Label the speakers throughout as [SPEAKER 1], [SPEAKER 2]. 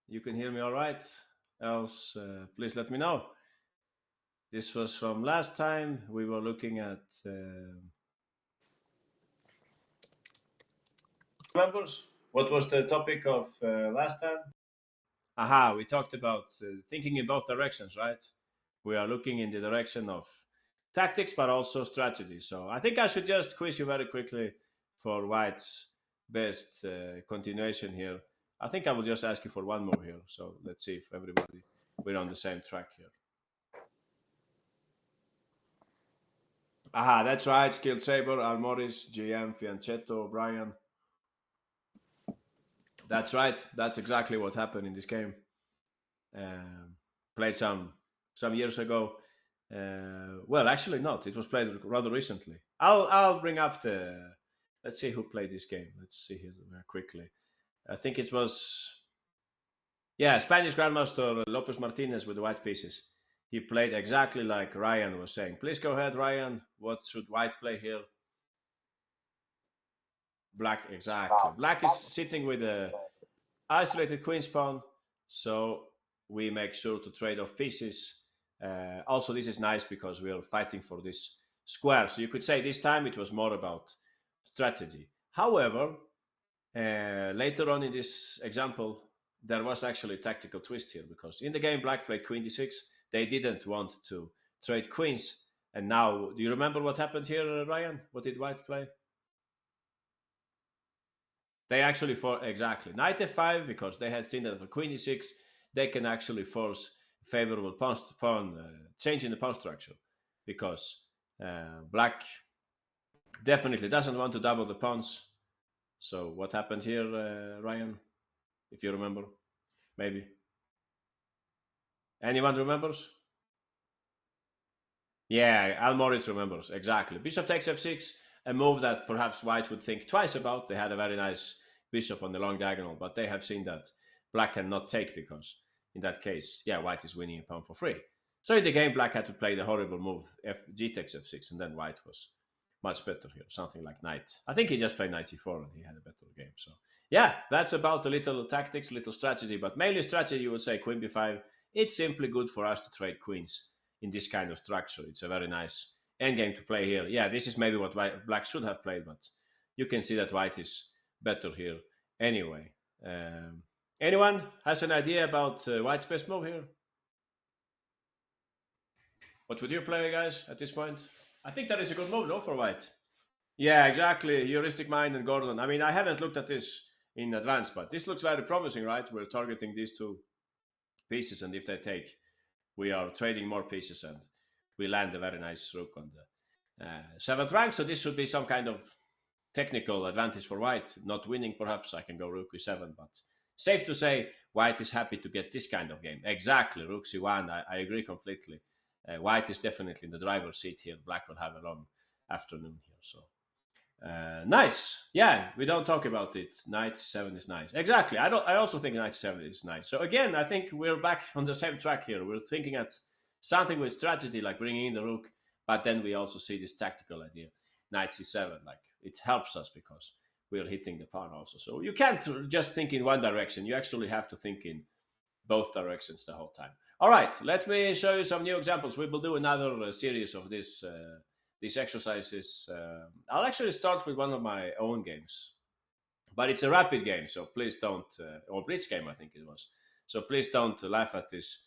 [SPEAKER 1] you can hear me all right. Else, please let me know. This was from last time. We were looking at members. What was the topic of last time? Aha, we talked about thinking in both directions, right? We are looking in the direction of tactics, but also strategy. So I think I should just quiz you very quickly for White's best continuation here. I think I will just ask you for one more here. So let's see if everybody we're on the same track here. Aha, that's right. Skilled Saber, Almoris, GM, Fianchetto, Brian. That's right. That's exactly what happened in this game. Um, Played some years ago. Well, actually not. It was played rather recently. I'll bring up the. Let's see who played this game. Let's see here very quickly. I think it was Spanish Grandmaster Lopez Martinez with the white pieces. He played exactly like Ryan was saying. Please go ahead, Ryan. What should white play here? Black, exactly. Black is sitting with a isolated queen's pawn, so we make sure to trade off pieces. Also, this is nice because we are fighting for this square. So you could say this time it was more about strategy. However, later on in this example, there was actually a tactical twist here because in the game, Black played Queen d6. They didn't want to trade queens. And now, do you remember what happened here, Ryan? What did White play? They actually for exactly knight f5 because they had seen that for queen e6 they can actually force favorable pawn change in the pawn structure because black definitely doesn't want to double the pawns. So what happened here, Ryan? If you remember, maybe anyone remembers? Yeah, Almoritz remembers exactly. Bishop takes f6, a move that perhaps White would think twice about. They had a very nice bishop on the long diagonal, but they have seen that Black cannot take because in that case, White is winning a pawn for free. So in the game, Black had to play the horrible move G takes f6, and then White was much better here, something like knight. I think he just played knight e4 and he had a better game. So yeah, that's about a little tactics, little strategy, but mainly strategy. You would say queen b5. It's simply good for us to trade queens in this kind of structure. It's a very nice endgame to play here. Yeah, this is maybe what Black should have played, but you can see that White is better here anyway. Anyone has an idea about White's best move here? What would you play, guys, at this point? I think that is a good move, no, for White. Yeah, exactly. Heuristic Mind and Gordon. I mean, I haven't looked at this in advance, but this looks very promising, right? We're targeting these two pieces, and if they take, we are trading more pieces, and we land a very nice rook on the seventh rank. So this should be some kind of technical advantage for White. Not winning, perhaps. I can go rook e7, but safe to say, White is happy to get this kind of game. Exactly, rook c1. I agree completely. White is definitely in the driver's seat here. Black will have a long afternoon here. So nice. Yeah, we don't talk about it. Knight c7 is nice. Exactly. I also think knight c7 is nice. So again, I think we're back on the same track here. We're thinking at something with strategy, like bringing in the rook, but then we also see this tactical idea, knight c7. Like it helps us because we're hitting the pawn also. So you can't just think in one direction. You actually have to think in both directions the whole time. All right, let me show you some new examples. We will do another series of this these exercises. I'll actually start with one of my own games, but it's a rapid game, so please don't, or blitz game, I think it was. So please don't laugh at this.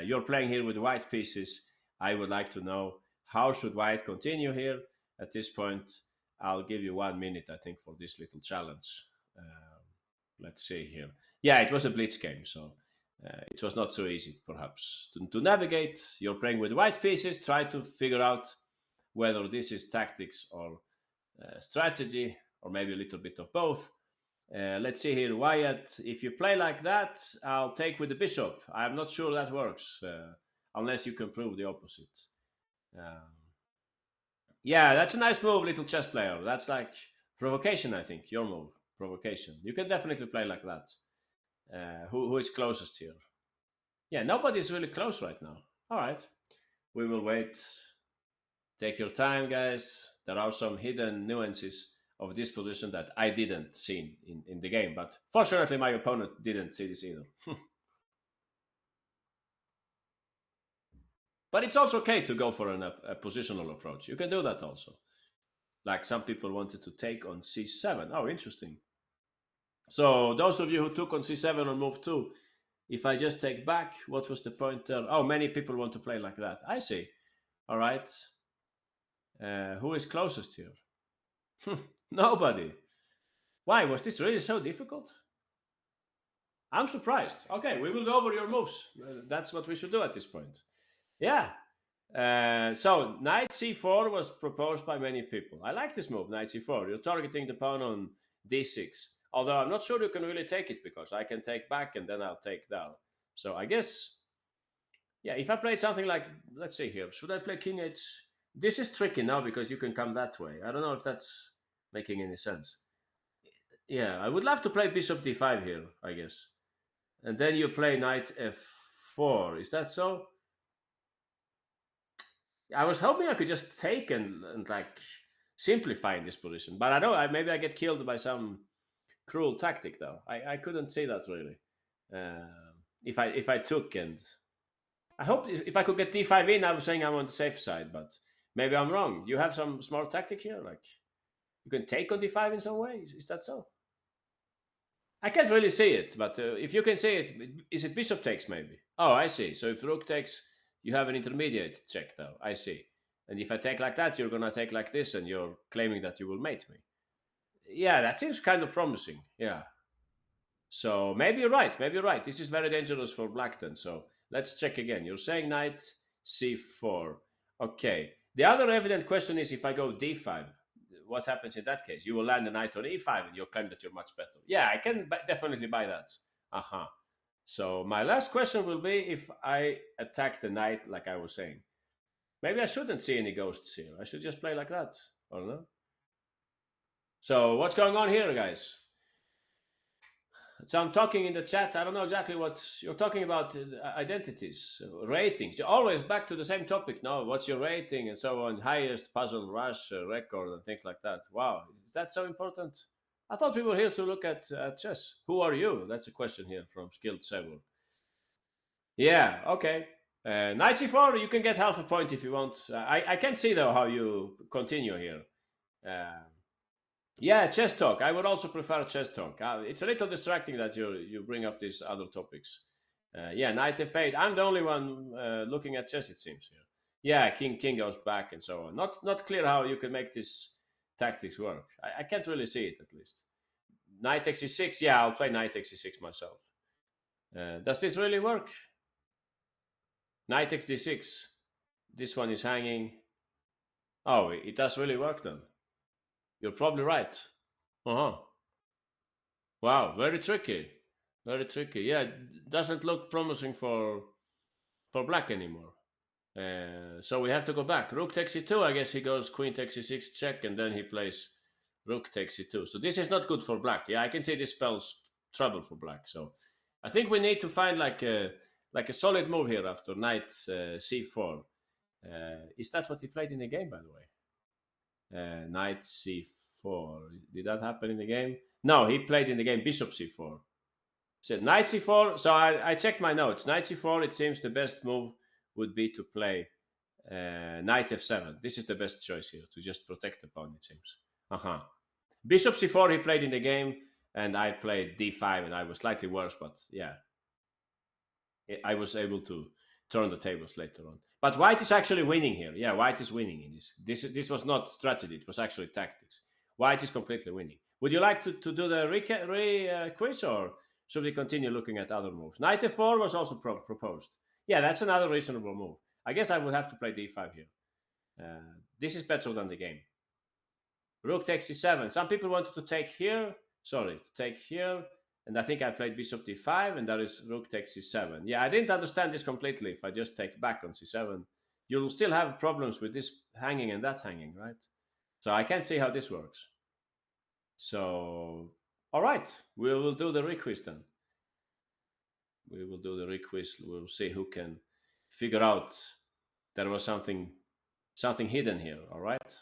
[SPEAKER 1] You're playing here with white pieces. I would like to know how should white continue here at this point. I'll give you 1 minute, I think, for this little challenge. Let's see here. Yeah, it was a blitz game, so it was not so easy, perhaps, to navigate. You're playing with white pieces. Try to figure out whether this is tactics or strategy, or maybe a little bit of both. Let's see here, Wyatt. If you play like that, I'll take with the bishop. I'm not sure that works, unless you can prove the opposite. Um, yeah, that's a nice move, little chess player. That's like provocation, I think. Your move, provocation. You can definitely play like that. Who is closest here? Yeah, nobody's really close right now. All right, we will wait. Take your time, guys. There are some hidden nuances of this position that I didn't see in the game, but fortunately, my opponent didn't see this either. But it's also okay to go for a positional approach. You can do that also. Like some people wanted to take on c7. Oh, interesting. So those of you who took on c7 on move 2, if I just take back, what was the point there? Oh, many people want to play like that. I see. All right. Who is closest here? Nobody. Why? Was this really so difficult? I'm surprised. Okay, we will go over your moves. That's what we should do at this point. Yeah. So knight c4 was proposed by many people. I like this move, knight c4. You're targeting the pawn on d6. Although I'm not sure you can really take it because I can take back and then I'll take down. So I guess, yeah, if I played something like, let's see here, should I play king h? This is tricky now because you can come that way. I don't know if that's making any sense. Yeah, I would love to play bishop d5 here, I guess. And then you play knight f4. Is that so? I was hoping I could just take and like simplify in this position, but I know maybe I get killed by some cruel tactic though. I couldn't see that really. If I took and I hope if I could get d5 in, I was saying I'm on the safe side, but maybe I'm wrong. You have some smart tactic here, like you can take on d5 in some way. Is that so? I can't really see it, but if you can see it, is it bishop takes maybe? Oh, I see. So if rook takes, you have an intermediate check though. I see. And if I take like that, you're gonna take like this, and you're claiming that you will mate me. Yeah, that seems kind of promising. Yeah. So maybe you're right. Maybe you're right. This is very dangerous for black then. So let's check again. You're saying knight c4. Okay. The other evident question is if I go d5, what happens in that case? You will land a knight on e5 and you'll claim that you're much better. Yeah, I can definitely buy that. Uh-huh. So my last question will be if I attack the knight like I was saying. Maybe I shouldn't see any ghosts here. I should just play like that. Or no? So what's going on here, guys? So I'm talking in the chat. I don't know exactly what you're talking about. Identities, ratings. You're always back to the same topic. No, what's your rating and so on? Highest puzzle rush record and things like that. Wow, is that so important? I thought we were here to look at chess. Who are you? That's a question here from Skilled Several. Yeah. Okay. Knight c4. You can get half a point if you want. I can see though how you continue here. Uh, Yeah, chess talk. I would also prefer chess talk. It's a little distracting that you bring up these other topics. Yeah, knight f8. I'm the only one looking at chess. It seems here. Yeah, king goes back and so on. Not clear how you can make this tactics work. I can't really see it at least. Knight xe6. Yeah, I'll play knight xe6 myself. Does this really work? Knight xd6. This one is hanging. Oh, it does really work then. You're probably right. Uh huh. Wow, very tricky. Very tricky. Yeah, it doesn't look promising for black anymore. So we have to go back. Rook takes e2. I guess he goes queen takes e6 check, and then he plays rook takes e2. So this is not good for black. Yeah, I can see this spells trouble for black. So I think we need to find like a solid move here after knight c4. Is that what he played in the game, by the way? Knight c4. Did that happen in the game? No, he played in the game bishop c4. So knight c4. So I checked my notes. Knight c4. It seems the best move would be to play knight f7. This is the best choice here to just protect the pawn. It seems. Bishop c4. He played in the game, and I played d5, and I was slightly worse. But yeah, I was able to turn the tables later on. But white is actually winning here. Yeah, white is winning in this. This was not strategy. It was actually tactics. White is completely winning. Would you like to do the quiz, or should we continue looking at other moves? Knight f4 was also proposed. Yeah, that's another reasonable move. I guess I would have to play d5 here. This is better than the game. Rook takes c7. Some people wanted to take here. Sorry, to take here. And I think I played bishop d5, and that is rook takes c7. Yeah, I didn't understand this completely. If I just take back on c7, you'll still have problems with this hanging and that hanging, right? So I can't see how this works. So, all right, we will do the requiz then. We will do the requiz. We'll see who can figure out there was something hidden here. All right.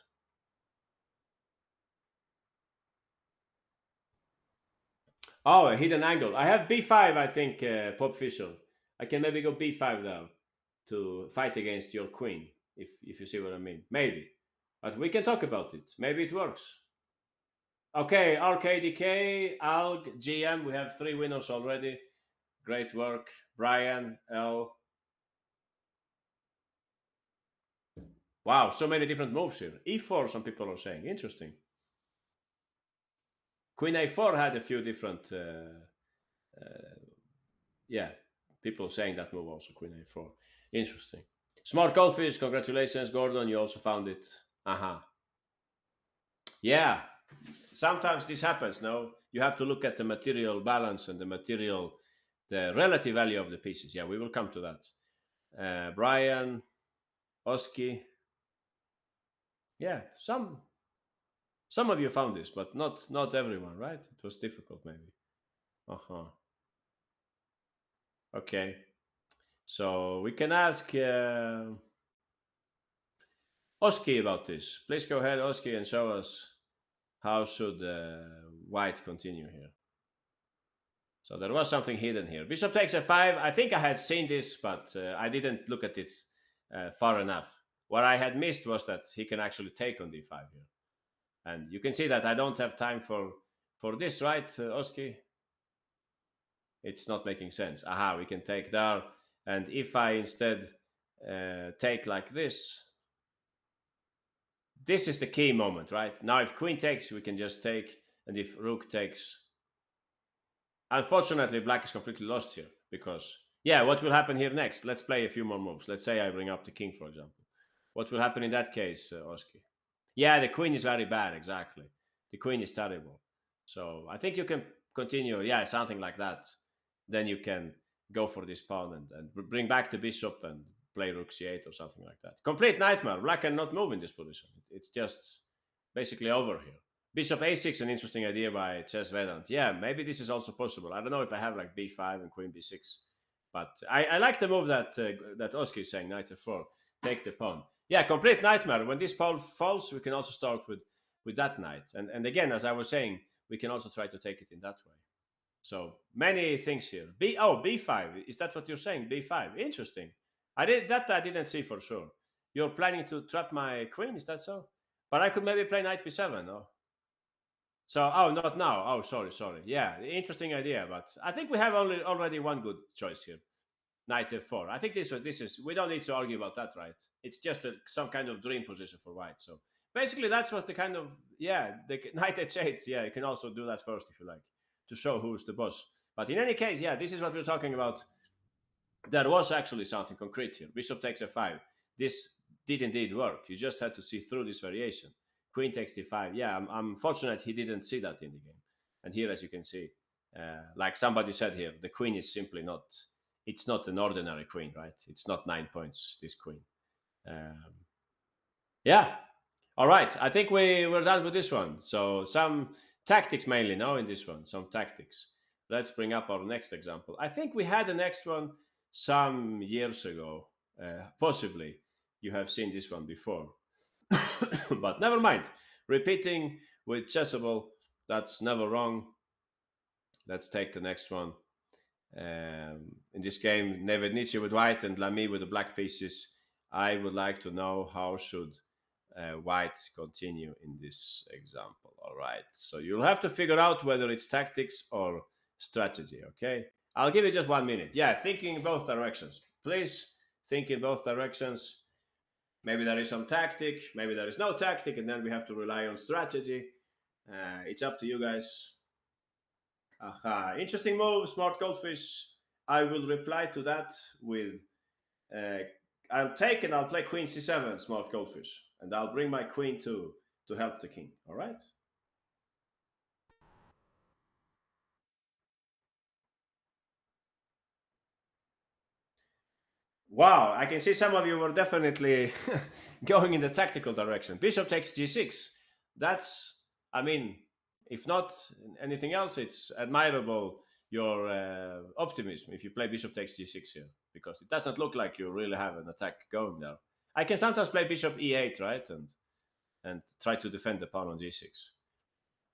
[SPEAKER 1] Oh, a hidden angle. I have b5. I think Pop Official. I can maybe go b5 now. to fight against your queen, if you see what I mean. Maybe. But we can talk about it. Maybe it works. Okay, RKDK, ALG, GM, we have 3 winners already. Great work. Brian, L. Wow, so many different moves here. E4, some people are saying. Interesting. Queen A4 had a few different, yeah, people saying that move also. Queen A4. Interesting. Smart Goldfish, congratulations, Gordon. You also found it. Uh-huh. Yeah, sometimes this happens. No, you have to look at the material balance and the relative value of the pieces. Yeah, we will come to that. Brian, Oski. Yeah, some of you found this, but not everyone, right? It was difficult, maybe. Uh-huh. Okay, so we can ask Oski about this. Please go ahead, Oski, and show us how should White continue here. So there was something hidden here. Bishop takes f5. I think I had seen this, but I didn't look at it far enough. What I had missed was that he can actually take on d5 here. And you can see that I don't have time for this, right, Oski? It's not making sense. Aha, we can take there. And if I instead take like this is the key moment, right? Now if queen takes, we can just take. And if rook takes, unfortunately, black is completely lost here because, yeah, what will happen here next? Let's play a few more moves. Let's say I bring up the king, for example. What will happen in that case, Oski? Yeah, the queen is very bad, exactly. The queen is terrible. So I think you can continue, yeah, something like that. Then you can go for this pawn and bring back the bishop and play rook c8 or something like that. Complete nightmare. Black cannot move in this position. It's just basically over here. Bishop a6, an interesting idea by Chess Vedant. Yeah, maybe this is also possible. I don't know if I have like b5 and queen b6, but I like the move that Oski is saying, knight f4, take the pawn. Yeah, complete nightmare. When this pawn falls, we can also start with that knight. And again, as I was saying, we can also try to take it in that way. So many things here. B5. Is that what you're saying? B5. Interesting. I didn't see for sure. You're planning to trap my queen, is that so? But I could maybe play knight b7, no? So not now. Oh, sorry. Yeah, interesting idea, but I think we have already one good choice here. Knight f4. I think this is we don't need to argue about that, right? It's just some kind of dream position for white. So basically that's what the kind of the knight h8. Yeah, you can also do that first if you like to show who's the boss. But in any case, yeah, this is what we're talking about. There was actually something concrete here. Bishop takes f5. This did indeed work. You just had to see through this variation. Queen takes d5. Yeah, I'm fortunate he didn't see that in the game. And here, as you can see, like somebody said here, the queen is simply not. It's not an ordinary queen, right? It's not 9 points. This queen. Yeah. All right. I think we're done with this one. So some tactics mainly now in this one. Some tactics. Let's bring up our next example. I think we had the next one some years ago. Possibly you have seen this one before. But never mind. Repeating with Chessable, that's never wrong. Let's take the next one. In this game, Nevednici with white and Lamy with the black pieces. I would like to know how should white continue in this example. All right. So you'll have to figure out whether it's tactics or strategy. Okay. I'll give you just 1 minute. Yeah, thinking in both directions. Please think in both directions. Maybe there is some tactic, maybe there is no tactic, and then we have to rely on strategy. It's up to you guys. Aha, interesting move, Smart Goldfish. I will reply to that with I'll take and I'll play Queen c7, Smart Goldfish, and I'll bring my queen to help the king. All right. Wow, I can see some of you were definitely going in the tactical direction. Bishop takes g6. That's, I mean, if not anything else, it's admirable your optimism if you play bishop takes g6 here, because it doesn't look like you really have an attack going there. I can sometimes play bishop e8, right, and try to defend the pawn on g6.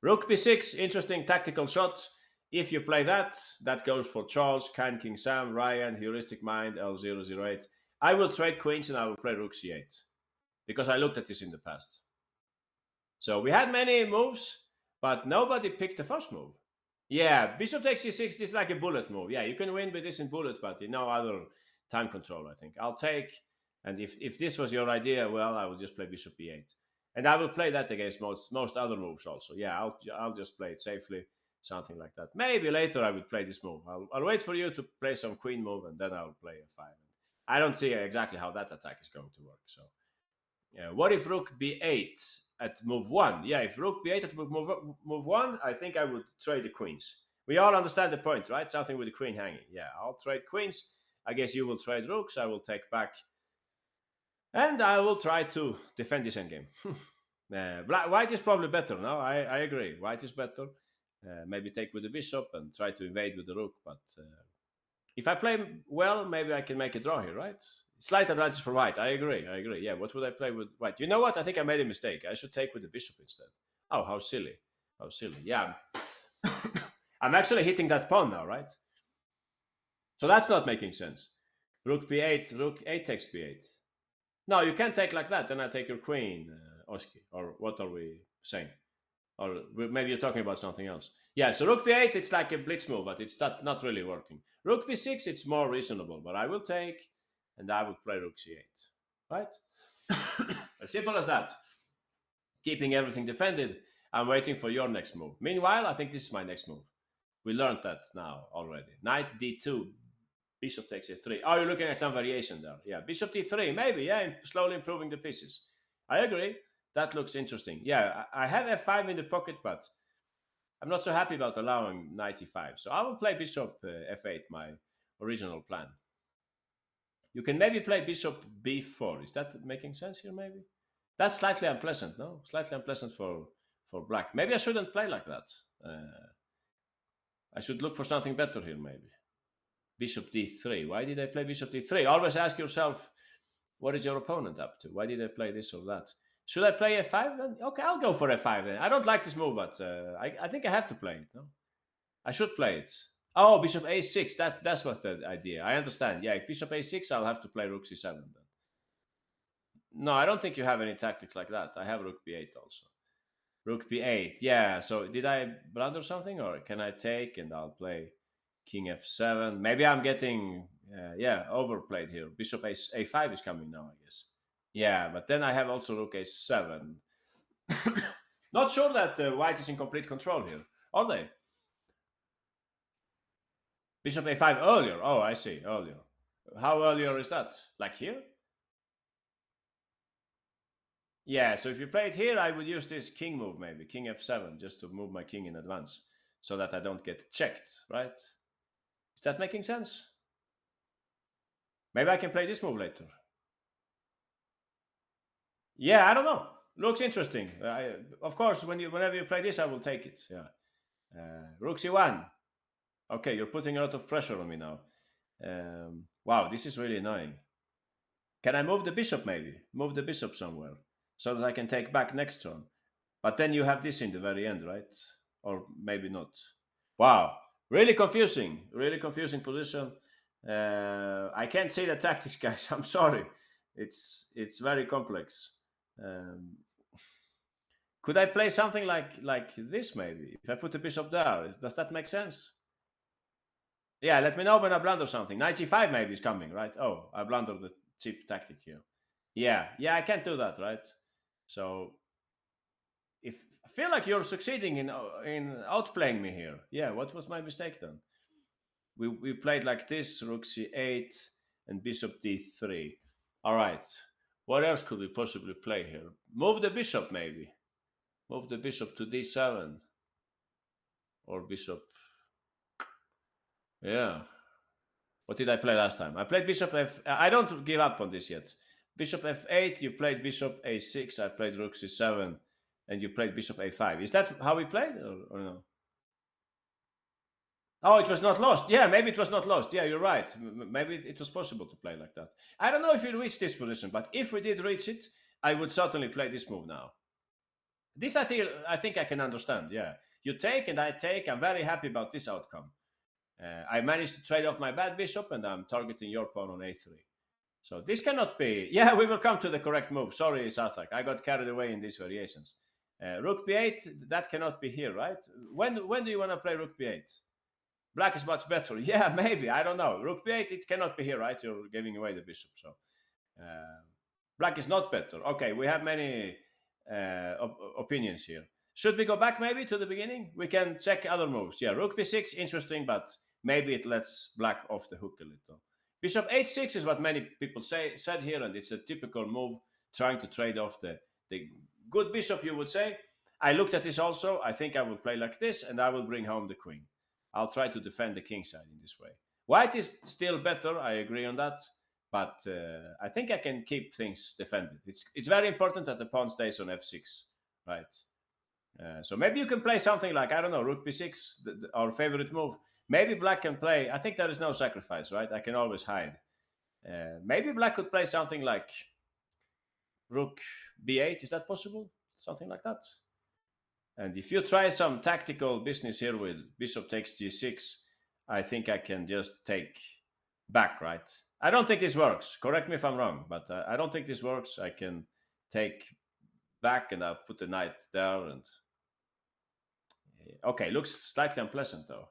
[SPEAKER 1] Rook b6, interesting tactical shot. If you play that, that goes for Charles, Kind King Sam, Ryan, Heuristic Mind, L008. I will trade queens and I will play rook c8 because I looked at this in the past. So we had many moves, but nobody picked the first move. Yeah, bishop takes c6. This is like a bullet move. Yeah, you can win with this in bullet, but no other time control. I think I'll take. And if this was your idea, well, I will just play bishop b8, and I will play that against most other moves also. Yeah, I'll just play it safely, something like that. Maybe later I will play this move. I'll wait for you to play some queen move, and then I'll play a 5. I don't see exactly how that attack is going to work. So, yeah, what if rook b8 at move 1? Yeah, if rook b8 at move 1, I think I would trade the queens. We all understand the point, right? Something with the queen hanging. Yeah, I'll trade queens. I guess you will trade rooks. I will take back. And I will try to defend this endgame. White is probably better. No, I agree. White is better. Maybe take with the bishop and try to invade with the rook. But if I play well, maybe I can make a draw here, right? Slight advantage for white. I agree. Yeah, what would I play with white? You know what? I think I made a mistake. I should take with the bishop instead. Oh, how silly. How silly. Yeah. I'm actually hitting that pawn now, right? So that's not making sense. Rook b8, rook 8 takes b8. No, you can't take like that. Then I take your queen, Oski. Or what are we saying? Or maybe you're talking about something else. Yeah, so rook b8, it's like a blitz move, but it's not really working. Rook b6, it's more reasonable, but I will take, and I will play rook c8. Right? As simple as that. Keeping everything defended. I'm waiting for your next move. Meanwhile, I think this is my next move. We learned that now already. Knight d2, bishop takes a3. Oh, you're looking at some variation there. Yeah, bishop d3, maybe. Yeah, slowly improving the pieces. I agree. That looks interesting. Yeah, I have f5 in the pocket, but I'm not so happy about allowing knight e5. So I will play bishop f8, my original plan. You can maybe play bishop b4. Is that making sense here, maybe? That's slightly unpleasant, no? Slightly unpleasant for black. Maybe I shouldn't play like that. I should look for something better here, maybe. Bishop d3. Why did I play bishop d3? Always ask yourself, what is your opponent up to? Why did I play this or that? Should I play f5 then? Okay, I'll go for f5 then. I don't like this move, but I think I have to play it. No? I should play it. Oh, bishop a6. That's what the idea. I understand. Yeah, if bishop a6, I'll have to play rook c7 then. No, I don't think you have any tactics like that. I have rook b8 also. Rook b8. Yeah, so did I blunder something, or can I take and I'll play king f7? Maybe I'm getting, overplayed here. Bishop a5 is coming now, I guess. Yeah, but then I have also rook a7. Not sure that white is in complete control here, are they? Bishop a5 earlier. Oh, I see, earlier. How earlier is that? Like here? Yeah, so if you play it here, I would use this king move maybe, king f7, just to move my king in advance, so that I don't get checked, right? Is that making sense? Maybe I can play this move later. Yeah, I don't know. Looks interesting. Of course, whenever you play this, I will take it. Yeah. Rook c1. Okay, you're putting a lot of pressure on me now. Wow, this is really annoying. Can I move the bishop maybe? Move the bishop somewhere so that I can take back next turn. But then you have this in the very end, right? Or maybe not. Wow, really confusing. Really confusing position. I can't see the tactics, guys. I'm sorry. It's very complex. Could I play something like this maybe? If I put the bishop there, does that make sense? Yeah, let me know when I blunder something. 95 maybe is coming, right? Oh, I blundered the cheap tactic here. Yeah, I can't do that, right? So if I feel like you're succeeding in outplaying me here. Yeah, what was my mistake then? We played like this, rook c8 and bishop d3. All right. What else could we possibly play here? Move the bishop maybe. Move the bishop to d7 or bishop. Yeah. What did I play last time? I played bishop f. I don't give up on this yet. Bishop f8. You played bishop a6. I played rook c7, and you played bishop a5. Is that how we played, or no? Oh, it was not lost. Yeah, maybe it was not lost. Yeah, you're right. Maybe it was possible to play like that. I don't know if we reached this position, but if we did reach it, I would certainly play this move now. This I think I can understand. Yeah, you take and I take. I'm very happy about this outcome. I managed to trade off my bad bishop, and I'm targeting your pawn on a3. So this cannot be. Yeah, we will come to the correct move. Sorry, Sarthak. I got carried away in these variations. Rook b8, that cannot be here, right? When do you want to play rook b8? Black is much better. Yeah, maybe. I don't know. Rook b8, it cannot be here, right? You're giving away the bishop. So uh, black is not better. Okay, we have many opinions here. Should we go back maybe to the beginning? We can check other moves. Yeah, rook b6, interesting, but maybe it lets black off the hook a little. Bishop h6 is what many people said here, and it's a typical move trying to trade off the good bishop, you would say. I looked at this also. I think I will play like this, and I will bring home the queen. I'll try to defend the king side in this way. White is still better. I agree on that, but I think I can keep things defended. It's very important that the pawn stays on f6, right? So maybe you can play something like, I don't know, rook b6, our favorite move. Maybe black can play. I think there is no sacrifice, right? I can always hide. Maybe black could play something like rook b8. Is that possible? Something like that. And if you try some tactical business here with bishop takes g6, I think I can just take back, right? I don't think this works. Correct me if I'm wrong, but I don't think this works. I can take back and I'll put the knight there. And okay, looks slightly unpleasant though.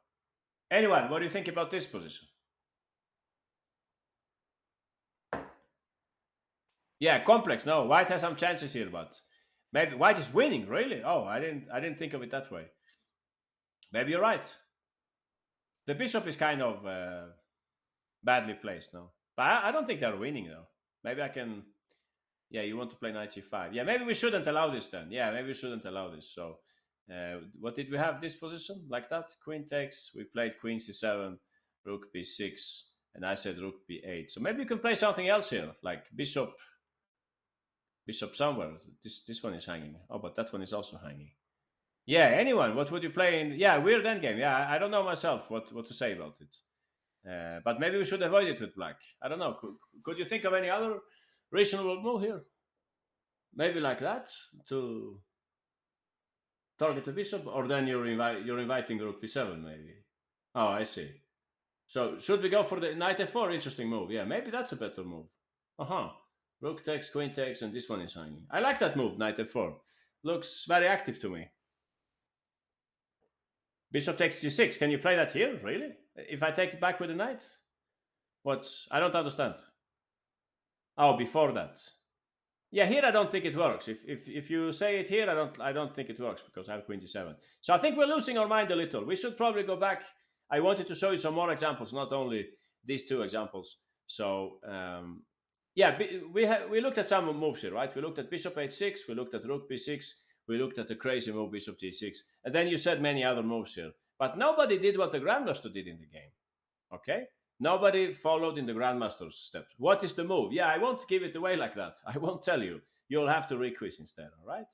[SPEAKER 1] Anyone, what do you think about this position? Yeah, complex. No, white has some chances here, but maybe white is winning. Really? Oh, I didn't think of it that way. Maybe you're right. The bishop is kind of badly placed, no. But I don't think they're winning though. Maybe I can. Yeah, you want to play knight c5. Yeah, maybe we shouldn't allow this then. Yeah, maybe we shouldn't allow this. So, what did we have this position like that? Queen takes. We played queen c7, rook b6, and I said rook b8. So maybe you can play something else here, like bishop somewhere. This one is hanging. Oh, but that one is also hanging. Yeah, anyone. What would you play in? Yeah, weird endgame. Yeah, I don't know myself what to say about it. But maybe we should avoid it with black. I don't know. Could you think of any other reasonable move here? Maybe like that to target the bishop, or then you're inviting rook b7 maybe. Oh, I see. So should we go for the knight f4? Interesting move. Yeah, maybe that's a better move. Uh-huh. Rook takes, queen takes, and this one is hanging. I like that move, knight f4. Looks very active to me. Bishop takes g6. Can you play that here? Really? If I take it back with the knight? What's I don't understand. Oh, before that. Yeah, here I don't think it works. If you say it here, I don't think it works because I have queen g7. So I think we're losing our mind a little. We should probably go back. I wanted to show you some more examples, not only these two examples. So yeah, we looked at some moves here, right? We looked at bishop h6, we looked at rook b6, we looked at the crazy move bishop g6, and then you said many other moves here. But nobody did what the grandmaster did in the game. Okay? Nobody followed in the grandmaster's steps. What is the move? Yeah, I won't give it away like that. I won't tell you. You'll have to requiz instead, all right?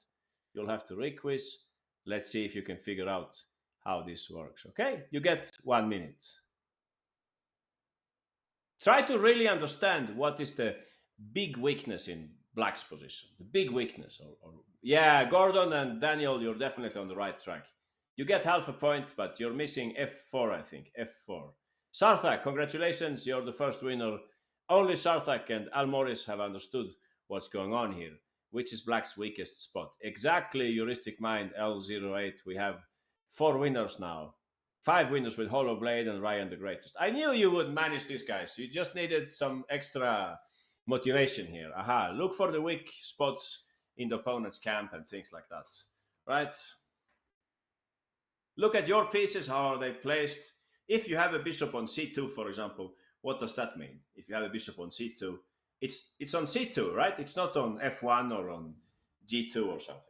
[SPEAKER 1] You'll have to requiz. Let's see if you can figure out how this works, okay? You get 1 minute. Try to really understand what is the big weakness in black's position. The big weakness. Yeah, Gordon and Daniel, you're definitely on the right track. You get half a point, but you're missing f4, I think. f4. Sarthak, congratulations, you're the first winner. Only Sarthak and Almoris have understood what's going on here, which is black's weakest spot. Exactly, heuristic mind L08. We have 4 winners now. 5 winners with Hollow Blade and Ryan the Greatest. I knew you would manage this, guys. You just needed some extra motivation here. Aha, look for the weak spots in the opponent's camp and things like that. Right? Look at your pieces, how are they placed? If you have a bishop on c2, for example, what does that mean? If you have a bishop on c2, it's on c2, right? It's not on f1 or on g2 or something.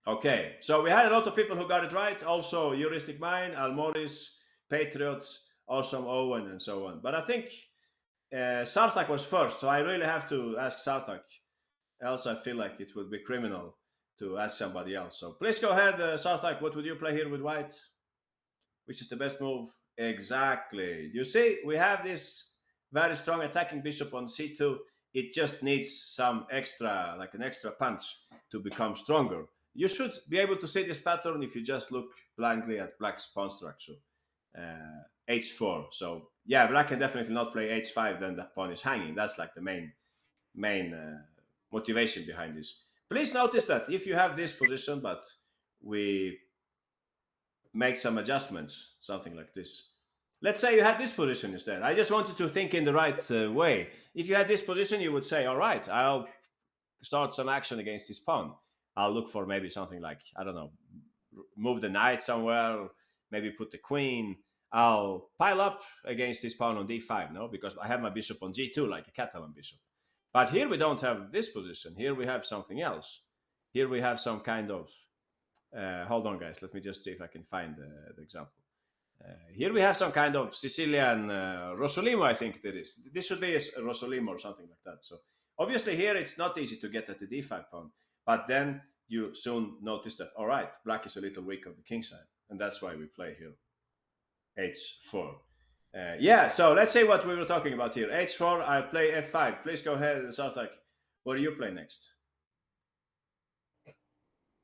[SPEAKER 1] Okay, so we had a lot of people who got it right. Also, Heuristic Mind, Almoris, Patriots, Awesome Owen, and so on. But I think Sarthak was first, so I really have to ask Sarthak. Else I feel like it would be criminal to ask somebody else. So please go ahead, Sarthak. What would you play here with white? Which is the best move? Exactly. You see, we have this very strong attacking bishop on c2. It just needs some extra, like an extra punch to become stronger. You should be able to see this pattern if you just look blindly at black's pawn structure. h4. So yeah, black can definitely not play h5. Then the pawn is hanging. That's like the main motivation behind this. Please notice that if you have this position, but we make some adjustments, something like this. Let's say you had this position instead. I just wanted to think in the right way. If you had this position, you would say, all right, I'll start some action against this pawn. I'll look for maybe something like, I don't know, move the knight somewhere, maybe put the queen. I'll pile up against this pawn on d5, no? Because I have my bishop on g2 like a Catalan bishop. But here we don't have this position. Here we have something else. Here we have some kind of, hold on guys, let me just see if I can find the example. Here we have some kind of Sicilian Rosolimo, I think it is. This should be a Rosolimo or something like that. So obviously here it's not easy to get at the d5 pawn, but then you soon notice that, all right, black is a little weak on the king side, and that's why we play here h4. Yeah, so let's say what we were talking about here. h4, I play f5. Please go ahead, Sarthak. What do you play next?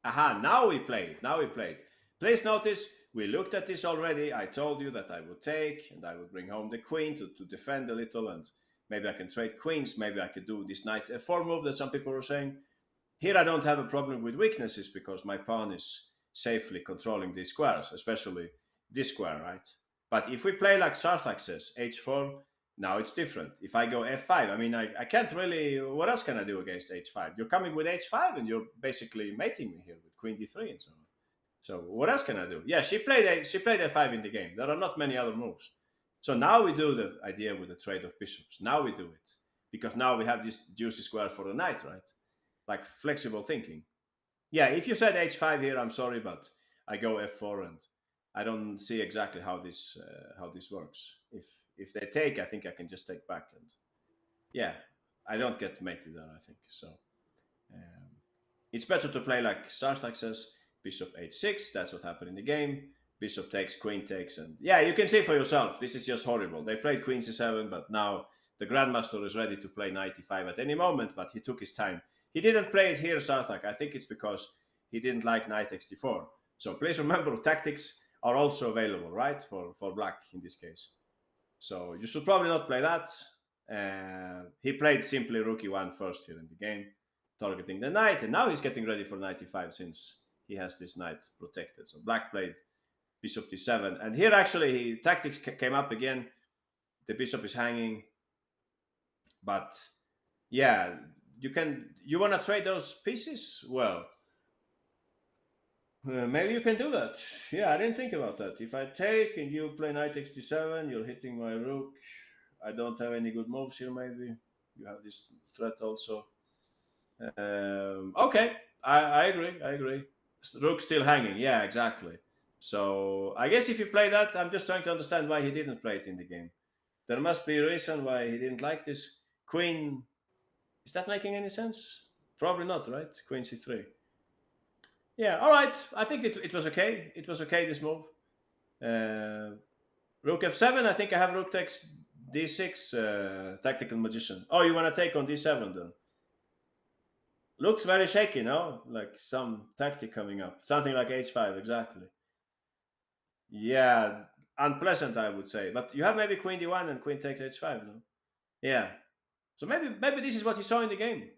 [SPEAKER 1] Aha, now we play. Now we played. Please notice, we looked at this already. I told you that I would take, and I would bring home the queen to defend a little, and maybe I can trade queens. Maybe I could do this knight f4 move that some people were saying. Here I don't have a problem with weaknesses because my pawn is safely controlling these squares, especially this square, right? But if we play like Sarthak says, h4, now it's different. If I go f5, I mean, I can't really, what else can I do against h5? You're coming with h5 and you're basically mating me here with queen d3 and so on. So what else can I do? Yeah, she played f5 in the game. There are not many other moves. So now we do the idea with the trade of bishops. Now we do it. Because now we have this juicy square for the knight, right? Like flexible thinking. Yeah, if you said h5 here, I'm sorry, but I go f4 and I don't see exactly how this works. If they take, I think I can just take back, and yeah, I don't get mated there. I think so. It's better to play like Sarthak says, bishop h6. That's what happened in the game. Bishop takes, queen takes, and yeah, you can see for yourself. This is just horrible. They played queen c7, but now the grandmaster is ready to play knight e5 at any moment. But he took his time. He didn't play it here, Sarthak. I think it's because he didn't like knight xd4. So please remember, tactics are also available, right, for black in this case. So you should probably not play that. He played simply rook e1 first here in the game, targeting the knight, and now he's getting ready for knight e5 since he has this knight protected. So black played bishop d7, and here actually tactics came up again. The bishop is hanging, but yeah, you want to trade those pieces? Well, maybe you can do that. Yeah, I didn't think about that. If I take and you play knight xd7, you're hitting my rook. I don't have any good moves here, maybe. You have this threat also. Okay, I agree. Rook still hanging. Yeah, exactly. So I guess if you play that, I'm just trying to understand why he didn't play it in the game. There must be a reason why he didn't like this. Queen, is that making any sense? Probably not, right? Queen c3. Yeah, all right. I think it was okay. It was okay, this move. Rook f7, I think I have rook takes d6, tactical magician. Oh, you want to take on d7 then? Looks very shaky, no? Like some tactic coming up. Something like h5, exactly. Yeah, unpleasant, I would say. But you have maybe queen d1 and queen takes h5, no? Yeah. So maybe this is what he saw in the game.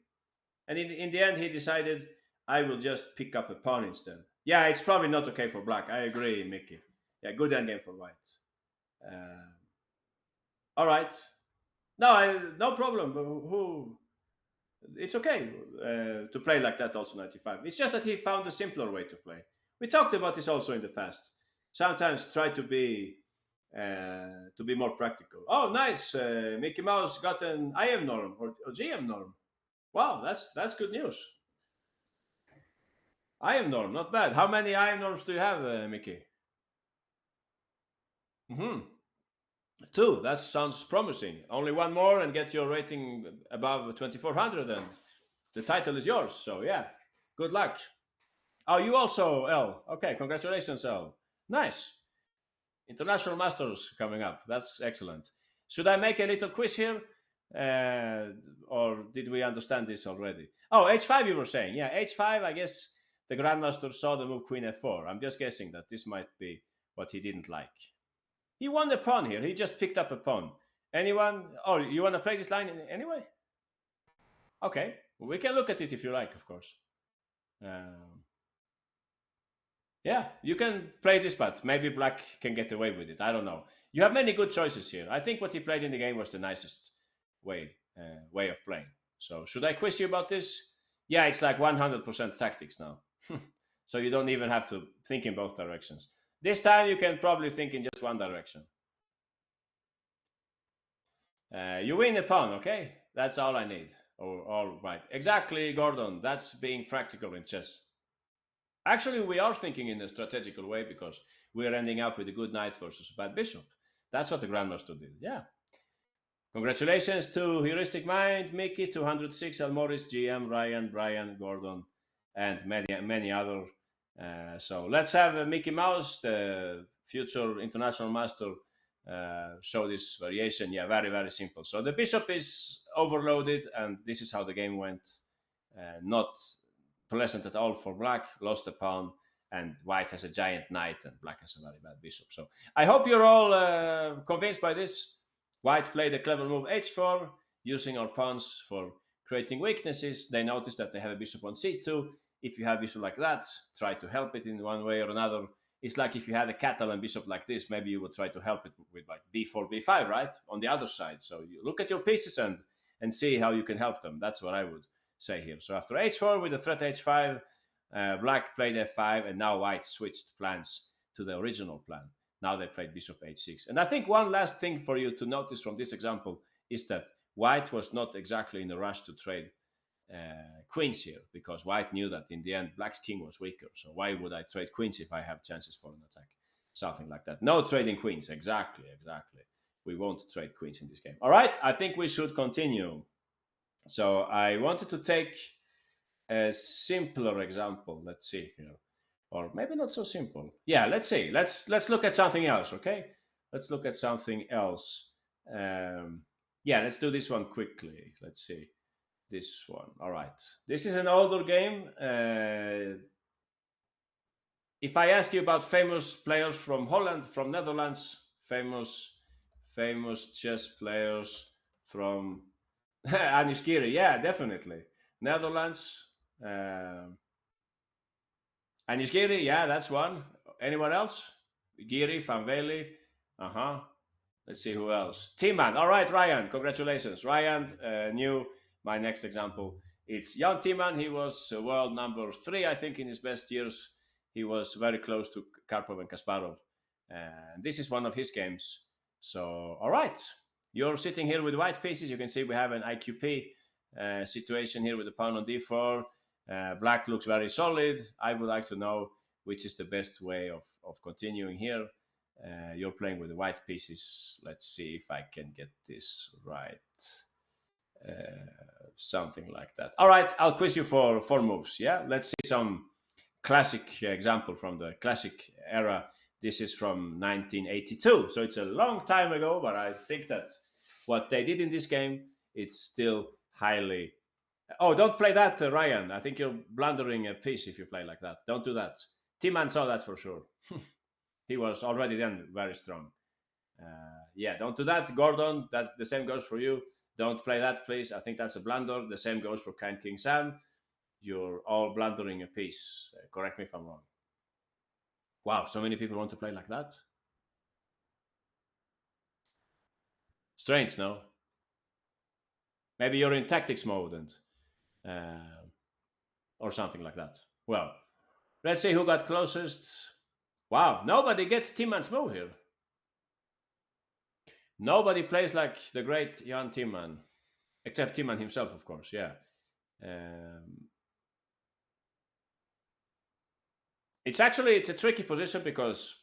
[SPEAKER 1] And in the end, he decided, I will just pick up a pawn instead. Yeah, it's probably not okay for black. I agree, Mickey. Yeah, good endgame for white. All right. No problem. Who? It's okay to play like that also 95. It's just that he found a simpler way to play. We talked about this also in the past. Sometimes try to be more practical. Oh, nice! Mickey Mouse got an IM norm or GM norm. Wow, that's good news. IM norm, not bad. How many IM norms do you have, Mickey? Hmm. Two. That sounds promising. Only one more and get your rating above 2400, and the title is yours. So yeah, good luck. Oh, you also, L. Okay, congratulations, L. Nice. International Masters coming up. That's excellent. Should I make a little quiz here? Or did we understand this already? Oh, h5 you were saying. Yeah, h5, I guess the Grandmaster saw the move Queen f4. I'm just guessing that this might be what he didn't like. He won a pawn here. He just picked up a pawn. Anyone? Oh, you want to play this line anyway? Okay, we can look at it if you like, of course. Um, yeah, you can play this, but maybe black can get away with it. I don't know. You have many good choices here. I think what he played in the game was the nicest way of playing. So should I quiz you about this? Yeah, it's like 100% tactics now. So you don't even have to think in both directions. This time you can probably think in just one direction. You win a pawn, okay? That's all I need. Oh, all right. Exactly, Gordon. That's being practical in chess. Actually, we are thinking in a strategical way because we are ending up with a good knight versus a bad bishop. That's what the grandmaster did. Yeah. Congratulations to Heuristic Mind, Mickey, 206, Almoris, GM, Ryan, Brian, Gordon, and many other. So let's have Mickey Mouse, the future international master, show this variation. Yeah, very, very simple. So the bishop is overloaded, and this is how the game went. Not pleasant at all for black, lost a pawn, and white has a giant knight, and black has a very bad bishop. So I hope you're all convinced by this. White played a clever move h4, using our pawns for creating weaknesses. They noticed that they have a bishop on c2. If you have bishop like that, try to help it in one way or another. It's like if you had a Catalan bishop like this, maybe you would try to help it with like b4, b5, right? On the other side. So you look at your pieces and see how you can help them. That's what I would say here. So after h4 with the threat h5, black played f5, and now white switched plans to the original plan. Now they played bishop h6. And I think one last thing for you to notice from this example is that white was not exactly in a rush to trade queens here, because white knew that in the end black's king was weaker. So why would I trade queens if I have chances for an attack? Something like that. No trading queens. Exactly. We won't trade queens in this game. All right, I think we should continue. So I wanted to take a simpler example. Let's see here, or maybe not so simple. Yeah, let's see. Let's look at something else. Okay, let's look at something else. Um, yeah, let's do this one quickly. Let's see this one. All right, this is an older game. If I ask you about famous players from Holland, from Netherlands, famous chess players from Anish Giri, yeah, definitely. Netherlands. Anish Giri, yeah, that's one. Anyone else? Giri, Van Veli. Uh huh. Let's see who else. Timan. All right, Ryan. Congratulations. Ryan knew my next example. It's Jan Timan. He was world number 3, I think, in his best years. He was very close to Karpov and Kasparov. And this is one of his games. So, all right. You're sitting here with white pieces. You can see we have an IQP situation here with the pawn on d4. Black looks very solid. I would like to know which is the best way of continuing here. You're playing with the white pieces. Let's see if I can get this right. Something like that. All right, I'll quiz you for 4 moves. Yeah, let's see some classic example from the classic era. This is from 1982, so it's a long time ago, but I think that what they did in this game, it's still highly. Oh, don't play that, Ryan. I think you're blundering a piece if you play like that. Don't do that. Timan saw that for sure. He was already then very strong. Yeah, don't do that, Gordon. That the same goes for you. Don't play that, please. I think that's a blunder. The same goes for Kind King Sam. You're all blundering a piece. Correct me if I'm wrong. Wow, so many people want to play like that. Strange, no? Maybe you're in tactics mode and or something like that. Well, let's see who got closest. Wow, nobody gets Timan's move here. Nobody plays like the great Jan Timman, except Timman himself, of course. Yeah. Um, it's a tricky position because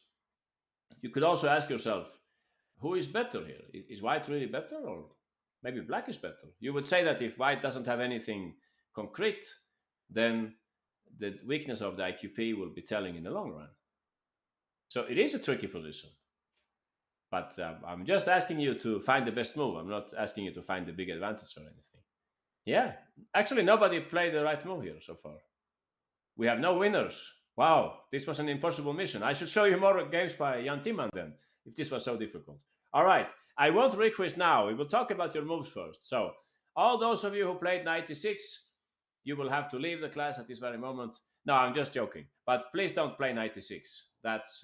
[SPEAKER 1] you could also ask yourself, who is better here? Is white really better, or maybe black is better? You would say that if white doesn't have anything concrete, then the weakness of the IQP will be telling in the long run. So it is a tricky position. But I'm just asking you to find the best move. I'm not asking you to find the big advantage or anything. Yeah, actually, nobody played the right move here so far. We have no winners. Wow, this was an impossible mission. I should show you more games by Jan Timman then. if this was so difficult. All right, I won't request now. We will talk about your moves first. So, all those of you who played 96, you will have to leave the class at this very moment. No, I'm just joking. But please don't play 96. That's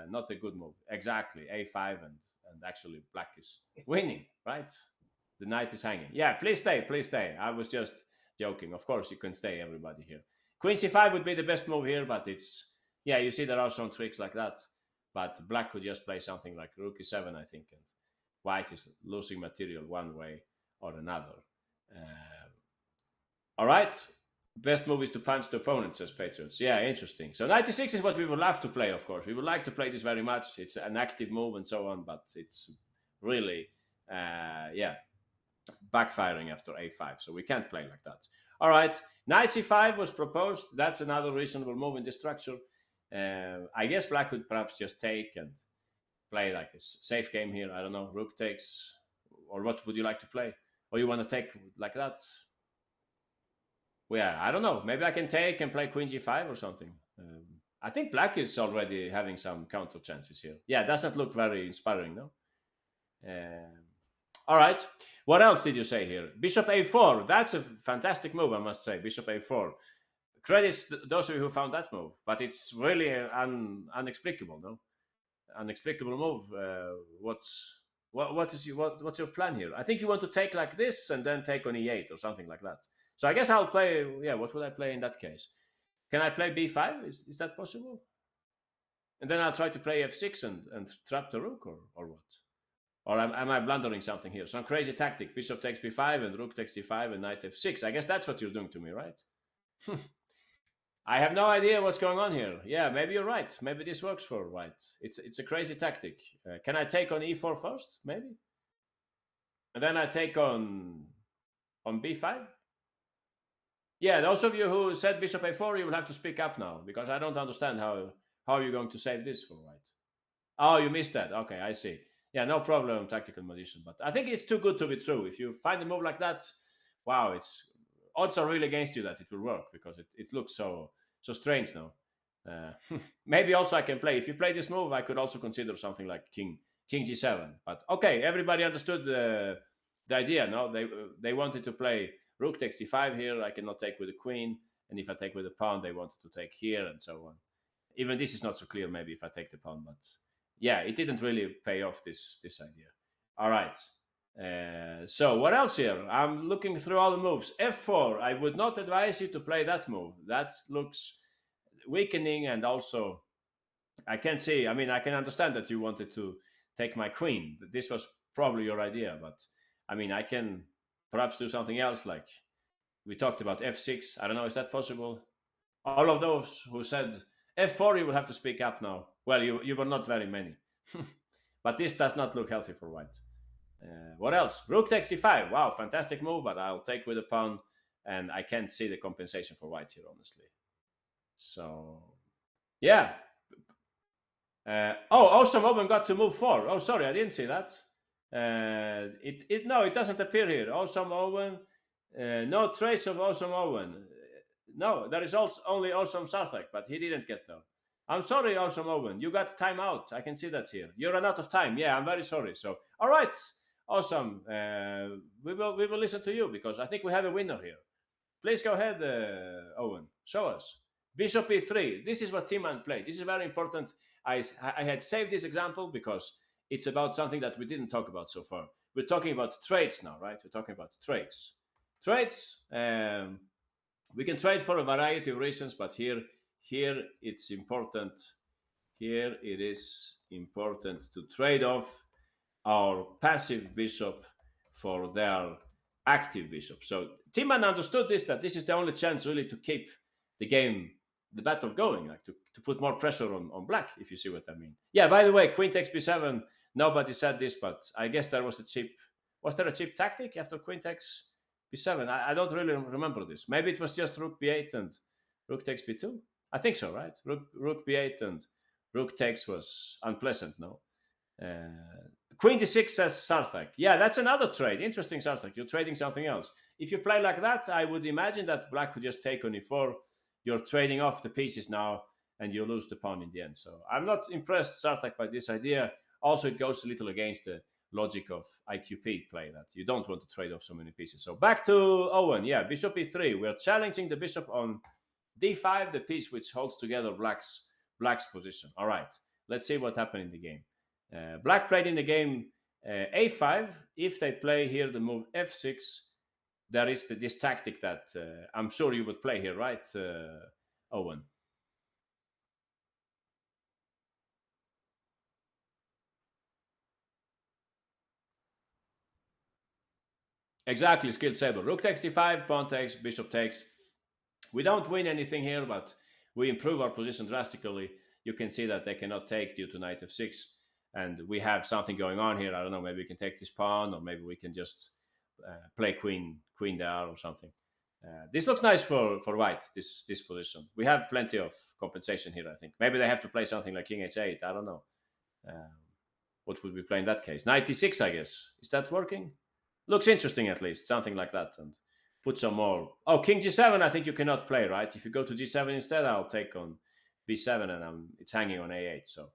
[SPEAKER 1] not a good move. Exactly, a5 and actually black is winning, right? The knight is hanging. Yeah, please stay, please stay. I was just joking. Of course, you can stay, everybody here. Queen c5 would be the best move here, but it's, yeah, you see there are some tricks like that. But black could just play something like rook e7, I think, and white is losing material one way or another. All right. Best move is to punch the opponent, says Patriots. Yeah, interesting. So 96 is what we would love to play, of course. We would like to play this very much. It's an active move and so on, but it's really, yeah, backfiring after a5. So we can't play like that. All right. Knight c5 was proposed. That's another reasonable move in this structure. I guess black could perhaps just take and play like a safe game here. I don't know. Rook takes, or what would you like to play? Or you want to take like that? Well, yeah, I don't know. Maybe I can take and play queen g5 or something. I think black is already having some counter chances here. Yeah, it doesn't look very inspiring, no? All right. What else did you say here? Bishop a4. That's a fantastic move, I must say. Bishop a4. Credits to those of you who found that move, but it's really unexplicable, no? Unexplicable move. What's your plan here? I think you want to take like this and then take on e8 or something like that. So I guess I'll play. Yeah, what would I play in that case? Can I play b5? Is that possible? And then I'll try to play f6 and trap the rook, or what? Or am I blundering something here? Some crazy tactic. Bishop takes b5 and rook takes d5 and knight f6. I guess that's what you're doing to me, right? I have no idea what's going on here. Yeah, maybe you're right. Maybe this works for white. It's a crazy tactic. Can I take on e4 first? Maybe. And then I take on b5. Yeah, those of you who said bishop a4, you will have to speak up now, because I don't understand how you're going to save this for white. Oh, you missed that. Okay, I see. Yeah, no problem, tactical magician. But I think it's too good to be true. If you find a move like that, wow, it's odds are really against you that it will work, because it looks so strange now. Maybe also I can play. If you play this move, I could also consider something like king g7. But okay, everybody understood the idea. No, they wanted to play rook takes d5 here. I cannot take with the queen, and if I take with the pawn, they wanted to take here and so on. Even this is not so clear. Maybe if I take the pawn, but yeah, it didn't really pay off this idea. All right. So what else here? I'm looking through all the moves. f4. I would not advise you to play that move. That looks weakening, and also I can't see. I mean, I can understand that you wanted to take my queen. This was probably your idea, but I mean, I can perhaps do something else. Like we talked about f6. I don't know. Is that possible? All of those who said f4, you will have to speak up now. Well, you were not very many. But this does not look healthy for white. What else? Rook takes d5. Wow, fantastic move, but I'll take with a pawn, and I can't see the compensation for white here, honestly. So, yeah. Awesome Owen got to move 4. Oh, sorry, I didn't see that. No, it doesn't appear here. Awesome Owen. No trace of Awesome Owen. No, there is also only Awesome Sarthak, but he didn't get there. I'm sorry, Awesome Owen. You got time out. I can see that here. You ran out of time. Yeah, I'm very sorry. So, all right, awesome. We will listen to you, because I think we have a winner here. Please go ahead, Owen. Show us. Bishop e3. This is what Timan played. This is very important. I had saved this example because it's about something that we didn't talk about so far. We're talking about trades now, right? We're talking about trades. Trades. We can trade for a variety of reasons, but here it's important. Here it is important to trade off our passive bishop for their active bishop. So Timan understood this, that this is the only chance really to keep the battle going, like to put more pressure on black, if you see what I mean. Yeah, by the way, queen takes b7. Nobody said this, but I guess there was there a cheap tactic after queen takes b7? I don't really remember this. Maybe it was just rook b8 and rook takes b2. I think so, right? Rook b8 and rook takes was unpleasant, no? Queen d6 says Sarthak. Yeah, that's another trade. Interesting, Sarthak. You're trading something else. If you play like that, I would imagine that black could just take on e4. You're trading off the pieces now, and you lose the pawn in the end. So I'm not impressed, Sarthak, by this idea. Also, it goes a little against the logic of IQP play that you don't want to trade off so many pieces. So back to Owen. Yeah, bishop e3. We're challenging the bishop on d5, the piece which holds together black's position. All right, let's see what happened in the game. Black played in the game a5. If they play here the move f6, there is this tactic that I'm sure you would play here, right, Owen? Exactly, skilled saber. Rook takes d5, pawn takes, bishop takes. We don't win anything here, but we improve our position drastically. You can see that they cannot take due to knight f6, and we have something going on here. I don't know, maybe we can take this pawn, or maybe we can just play queen there or something. This looks nice for white, this position. We have plenty of compensation here, I think. Maybe they have to play something like king h8, I don't know. Um, what would we play in that case? Knight d6, I guess. Is that working? Looks interesting at least, something like that. And put some more. Oh, king g7, I think you cannot play, right? If you go to g7 instead, I'll take on b7 and it's hanging on a8. So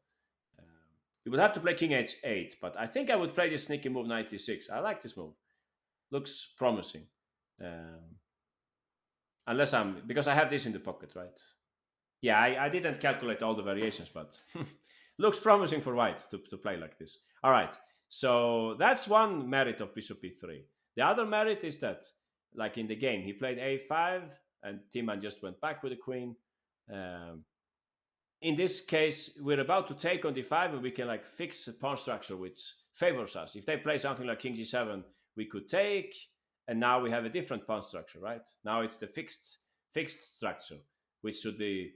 [SPEAKER 1] you would have to play king h8, but I think I would play this sneaky move knight d6. I like this move. Looks promising. Um, unless because I have this in the pocket, right? Yeah, I didn't calculate all the variations, but looks promising for white to play like this. All right, so that's one merit of bishop e3. The other merit is that, like in the game, he played a5 and Timan just went back with the queen. Um, in this case, we're about to take on d5 and we can like fix a pawn structure which favors us. If they play something like king g7, we could take, and now we have a different pawn structure, right? Now it's the fixed structure, which should be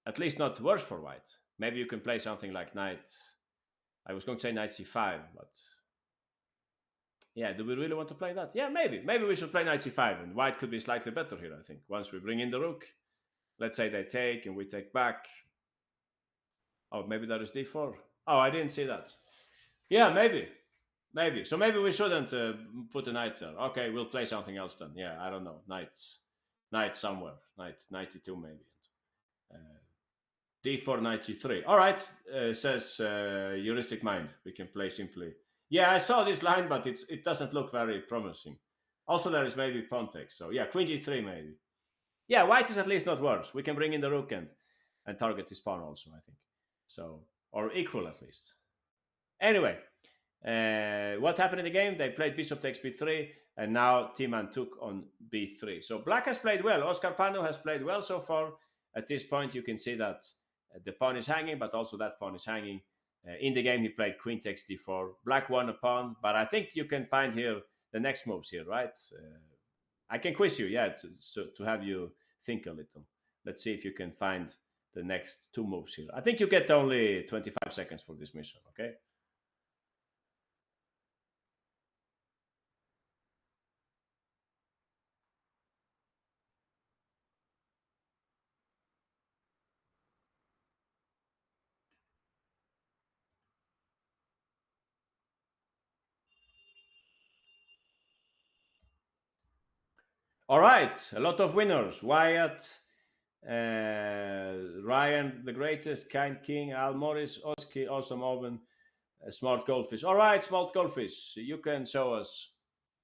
[SPEAKER 1] at least not worse for white. Maybe you can play something like knight. I was going to say knight c5, but yeah, do we really want to play that? Yeah, maybe. Maybe we should play knight c5, and white could be slightly better here, I think. Once we bring in the rook, let's say they take and we take back. Oh, maybe that is d4. Oh, I didn't see that. Yeah, maybe. Maybe. So maybe we shouldn't put a knight there. Okay, we'll play something else then. Yeah, I don't know. Knight somewhere. Knight 92 maybe. Uh, d4 knight g3. All right, says heuristic mind. We can play simply. Yeah, I saw this line, but it doesn't look very promising. Also, there is maybe pawn takes. So yeah, queen g3 maybe. Yeah, white is at least not worse. We can bring in the rook and target this pawn also, I think. So, or equal at least. Anyway, what happened in the game? They played bishop takes b3, and now Timan took on b3. So black has played well. Oscar Panu has played well so far. At this point, you can see that the pawn is hanging, but also that pawn is hanging. In the game, he played queen takes d4. Black won a pawn, but I think you can find here the next moves here, right? I can quiz you, yeah, to have you think a little. Let's see if you can find the next two moves here. I think you get only 25 seconds for this mission, okay? All right, a lot of winners. Wyatt, Ryan, the greatest, kind king, Al Morris, Oski, awesome Owen, smart goldfish. All right, smart goldfish, you can show us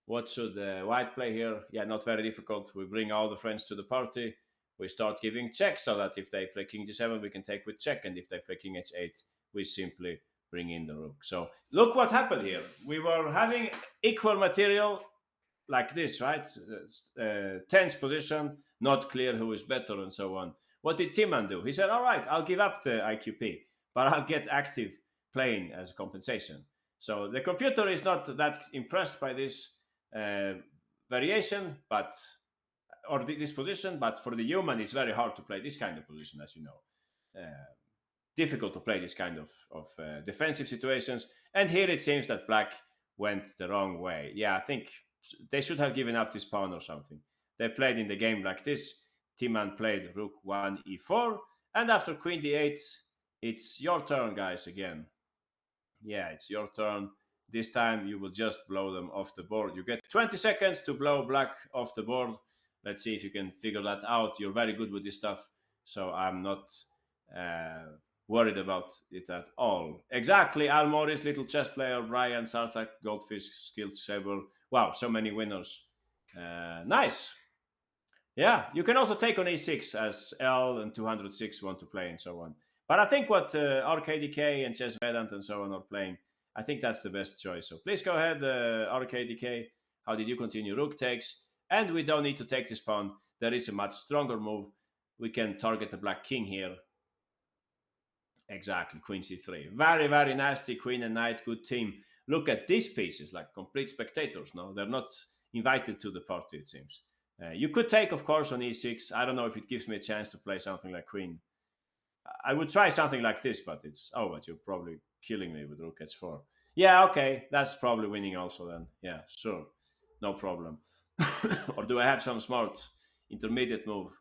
[SPEAKER 1] what should White play here. Yeah, not very difficult. We bring all the friends to the party. We start giving checks so that if they play king g7, we can take with check, and if they play king h8, we simply bring in the rook. So look what happened here. We were having equal material like this, right? Tense position, not clear who is better, and so on. What did Timan do? He said, all right, I'll give up the IQP, but I'll get active playing as compensation. So the computer is not that impressed by this uh, variation, but or this position, but for the human, it's very hard to play this kind of position, as you know. Difficult to play this kind of defensive situations. And here it seems that black went the wrong way. Yeah, I think they should have given up this pawn or something. They played in the game like this. Timan played rook 1 e4, and after queen d8, it's your turn, guys, again. Yeah, it's your turn. This time you will just blow them off the board. You get 20 seconds to blow black off the board. Let's see if you can figure that out. You're very good with this stuff, so I'm not worried about it at all. Exactly, Al Morris, little chess player, Brian Sarthak, Goldfish, Skilled Saber. Wow, so many winners. Nice. Yeah, you can also take on a6 as L and 206 want to play and so on. But I think what RKDK and Chess Vedant and so on are playing, I think that's the best choice. So please go ahead, RKDK. How did you continue? Rook takes, and we don't need to take this pawn. There is a much stronger move. We can target the black king here. Exactly, queen c3. Very, very nasty queen and knight, good team. Look at these pieces, like complete spectators. No, they're not invited to the party, it seems. You could take, of course, on e6. I don't know if it gives me a chance to play something like queen. I would try something like this, but it's but you're probably killing me with rook h4. Yeah, okay, that's probably winning also then. Yeah, sure, no problem. Or do I have some smart intermediate move?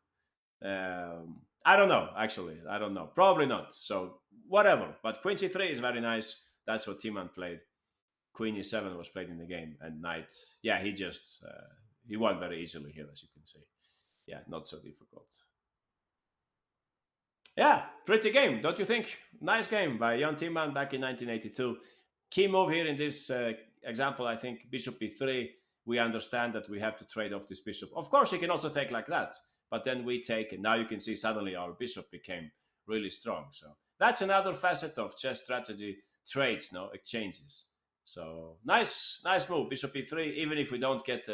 [SPEAKER 1] I don't know, actually. I don't know. Probably not. So, whatever. But queen c3 is very nice. That's what Timan played. Queen e7 was played in the game. And knight, yeah, he won very easily here, as you can see. Yeah, not so difficult. Yeah, pretty game, don't you think? Nice game by Jan Timman back in 1982. Key move here in this example, I think, bishop e3. We understand that we have to trade off this bishop. Of course, he can also take like that, but then we take, and now you can see suddenly our bishop became really strong. So that's another facet of chess strategy: trades, no exchanges. So nice move, bishop e3. Even if we don't get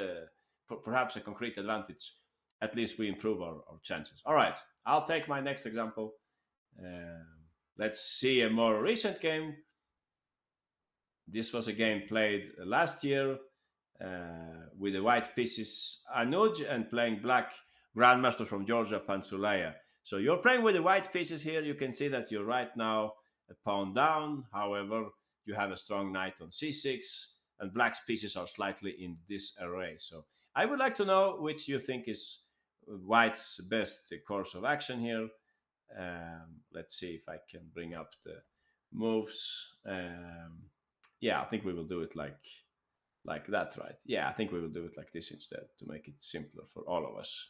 [SPEAKER 1] perhaps a concrete advantage, at least we improve our chances. All right, I'll take my next example. Um, let's see a more recent game. This was a game played last year with the white pieces Anuj and playing black grandmaster from Georgia Pansulaya. So you're playing with the white pieces here. You can see that you're right now a pawn down. However, you have a strong knight on c6, and black's pieces are slightly in disarray. So I would like to know which you think is white's best course of action here. Let's see if I can bring up the moves. Yeah, I think we will do it like that, right? Yeah, I think we will do it like this instead to make it simpler for all of us.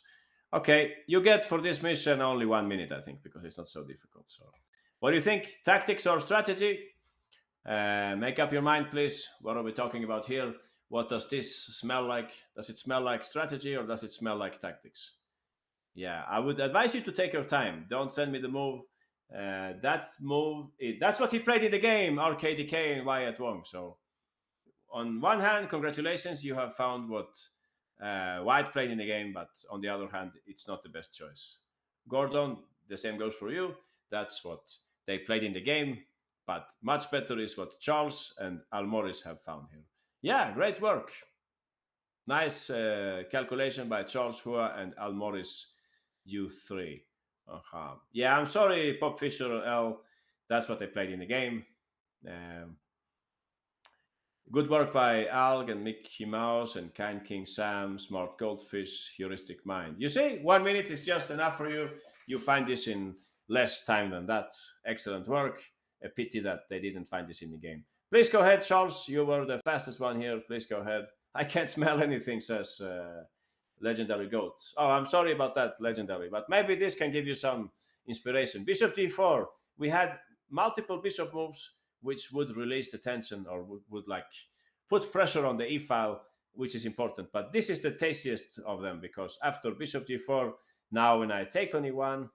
[SPEAKER 1] Okay, you get for this mission only 1 minute, I think, because it's not so difficult. So, what do you think? Tactics or strategy? Make up your mind, please. What are we talking about here? What does this smell like? Does it smell like strategy or does it smell like tactics? Yeah, I would advise you to take your time. Don't send me the move. That move, that's what he played in the game, RKDK and Wyatt Wong. So, on one hand, congratulations, you have found what White played in the game, but on the other hand, it's not the best choice. Gordon, the same goes for you. That's what they played in the game, but much better is what Charles and Al Morris have found here. Yeah, great work. Nice calculation by Charles Hua and Al Morris U3. Uh-huh. Yeah, I'm sorry, Pop Fisher L. That's what they played in the game. Um, Good work by Alg and Mickey Mouse and Kind King Sam, Smart Goldfish, Heuristic Mind. You see, 1 minute is just enough for you. You find this in less time than that. Excellent work. A pity that they didn't find this in the game. Please go ahead, Charles. You were the fastest one here. Please go ahead. I can't smell anything, says Legendary Goat. Oh, I'm sorry about that, Legendary. But maybe this can give you some inspiration. Bishop d4. We had multiple bishop moves which would release the tension or would like put pressure on the e file, which is important. But this is the tastiest of them because after bishop g4, now when I take on e1,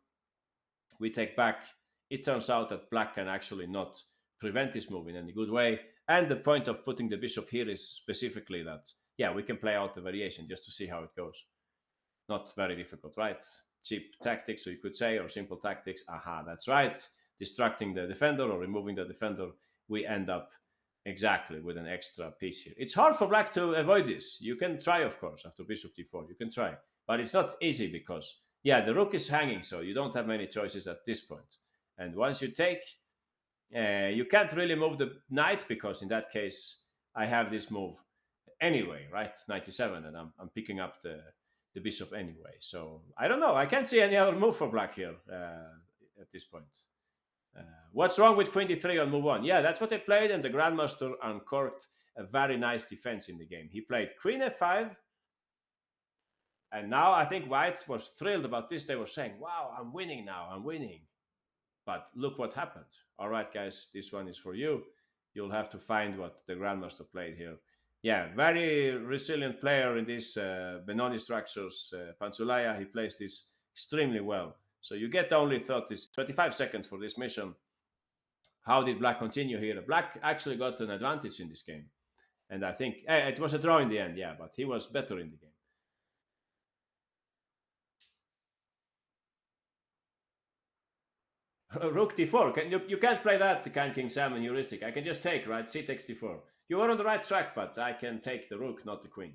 [SPEAKER 1] we take back. It turns out that black can actually not prevent this move in any good way. And the point of putting the bishop here is specifically that, yeah, we can play out the variation just to see how it goes. Not very difficult, right? Cheap tactics, so you could say, or simple tactics. Aha, that's right. Distracting the defender or removing the defender, we end up exactly with an extra piece here. It's hard for black to avoid this. You can try, of course, after bishop d4. You can try. But it's not easy because, yeah, the rook is hanging, so you don't have many choices at this point. And once you take, you can't really move the knight because in that case, I have this move anyway, right? 97, and I'm picking up the bishop anyway. So I don't know. I can't see any other move for black here at this point. What's wrong with queen d3 on move 1? Yeah, that's what they played, and the grandmaster uncorked a very nice defense in the game. He played queen f5, and now I think white was thrilled about this. They were saying, wow, I'm winning now, I'm winning. But look what happened. All right, guys, this one is for you. You'll have to find what the Grandmaster played here. Yeah, very resilient player in this Benoni structures. Panzulaya, he plays this extremely well. So you get only 25 seconds for this mission. How did Black continue here? Black actually got an advantage in this game. And I think it was a draw in the end, yeah, but he was better in the game. Rook d4. You can't play that kind king salmon heuristic. I can just take, right? C takes d4. You are on the right track, but I can take the rook, not the queen,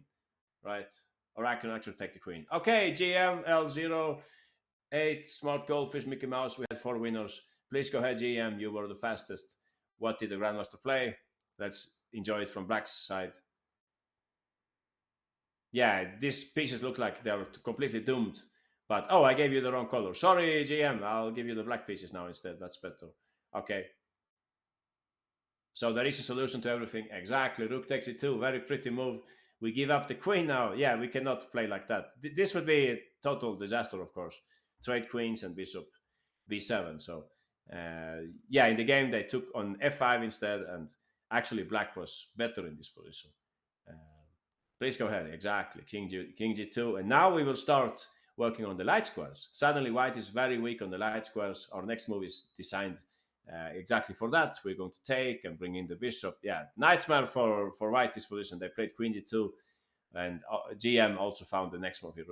[SPEAKER 1] right? Or I can actually take the queen. Okay, GM L08, Smart Goldfish, Mickey Mouse. We had 4 winners. Please go ahead, GM. You were the fastest. What did the Grandmaster play? Let's enjoy it from Black's side. Yeah, these pieces look like they're completely doomed. But oh, I gave you the wrong color. Sorry, GM. I'll give you the black pieces now instead. That's better. Okay. So there is a solution to everything. Exactly. Rook takes it too. Very pretty move. We give up the queen now. Yeah, we cannot play like that. This would be a total disaster, of course. Trade queens and bishop b7. So yeah, in the game they took on f5 instead, and actually black was better in this position. Uh, Please go ahead. Exactly. King G2. And now we will start working on the light squares. Suddenly white is very weak on the light squares. Our next move is designed exactly for that. We're going to take and bring in the bishop. Yeah, nightmare for white this position. They played queen d2. And GM also found the next move here,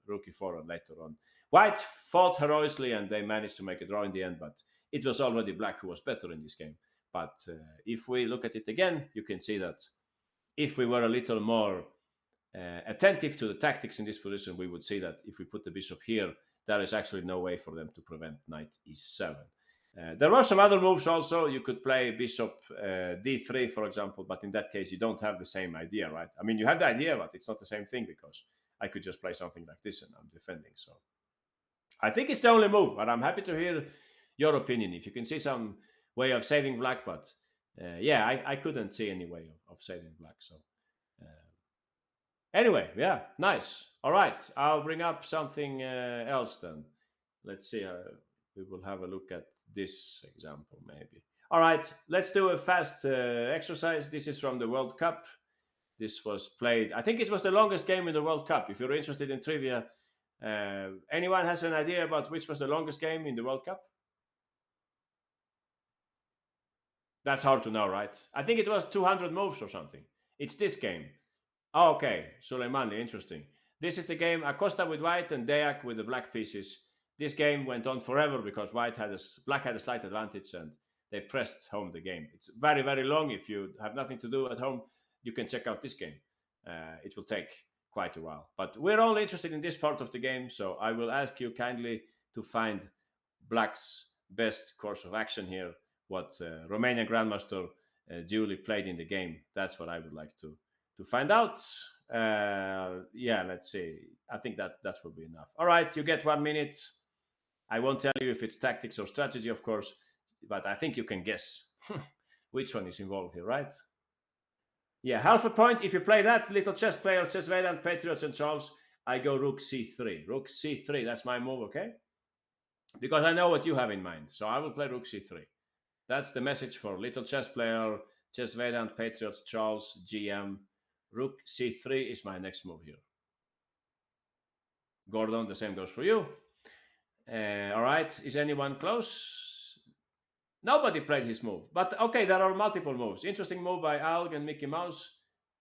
[SPEAKER 1] rook e4 and later on. White fought heroically and they managed to make a draw in the end, but it was already black who was better in this game. But if we look at it again, you can see that if we were a little more attentive to the tactics in this position, we would see that if we put the bishop here, there is actually no way for them to prevent knight e7. There were some other moves also. You could play bishop d3, for example, but in that case, you don't have the same idea, right? I mean, you have the idea, but it's not the same thing because I could just play something like this and I'm defending. So I think it's the only move, but I'm happy to hear your opinion. If you can see some way of saving black, but yeah, I couldn't see any way of saving black. So anyway, yeah, nice. All right, I'll bring up something else then. Let's see. We will have a look at this example maybe. All right, let's do a fast exercise. This is from the World Cup. This was played, I think it was the longest game in the World Cup. If you're interested in trivia, anyone has an idea about which was the longest game in the World Cup? That's hard to know, right? I think it was 200 moves or something. It's this game. Oh, okay, Soleimani, interesting. This is the game Acosta with white and Deac with the black pieces. This game went on forever because black had a slight advantage and they pressed home the game. It's very, very long. If you have nothing to do at home, you can check out this game. It will take quite a while. But we're only interested in this part of the game, so I will ask you kindly to find black's best course of action here, what Romanian Grandmaster duly played in the game. That's what I would like to find out. Yeah, let's see. I think that will be enough. All right, you get 1 minute. I won't tell you if it's tactics or strategy, of course, but I think you can guess which one is involved here, right? Yeah, half a point. If you play that, little chess player, chess Vedant, Patriots, and Charles, I go rook c3. Rook c3, that's my move, okay? Because I know what you have in mind. So I will play rook c3. That's the message for little chess player, chess Vedant, Patriots, Charles, GM. Rook c3 is my next move here. Gordon, the same goes for you. All right, is anyone close? Nobody played his move. But okay, there are multiple moves. Interesting move by Alg and Mickey Mouse.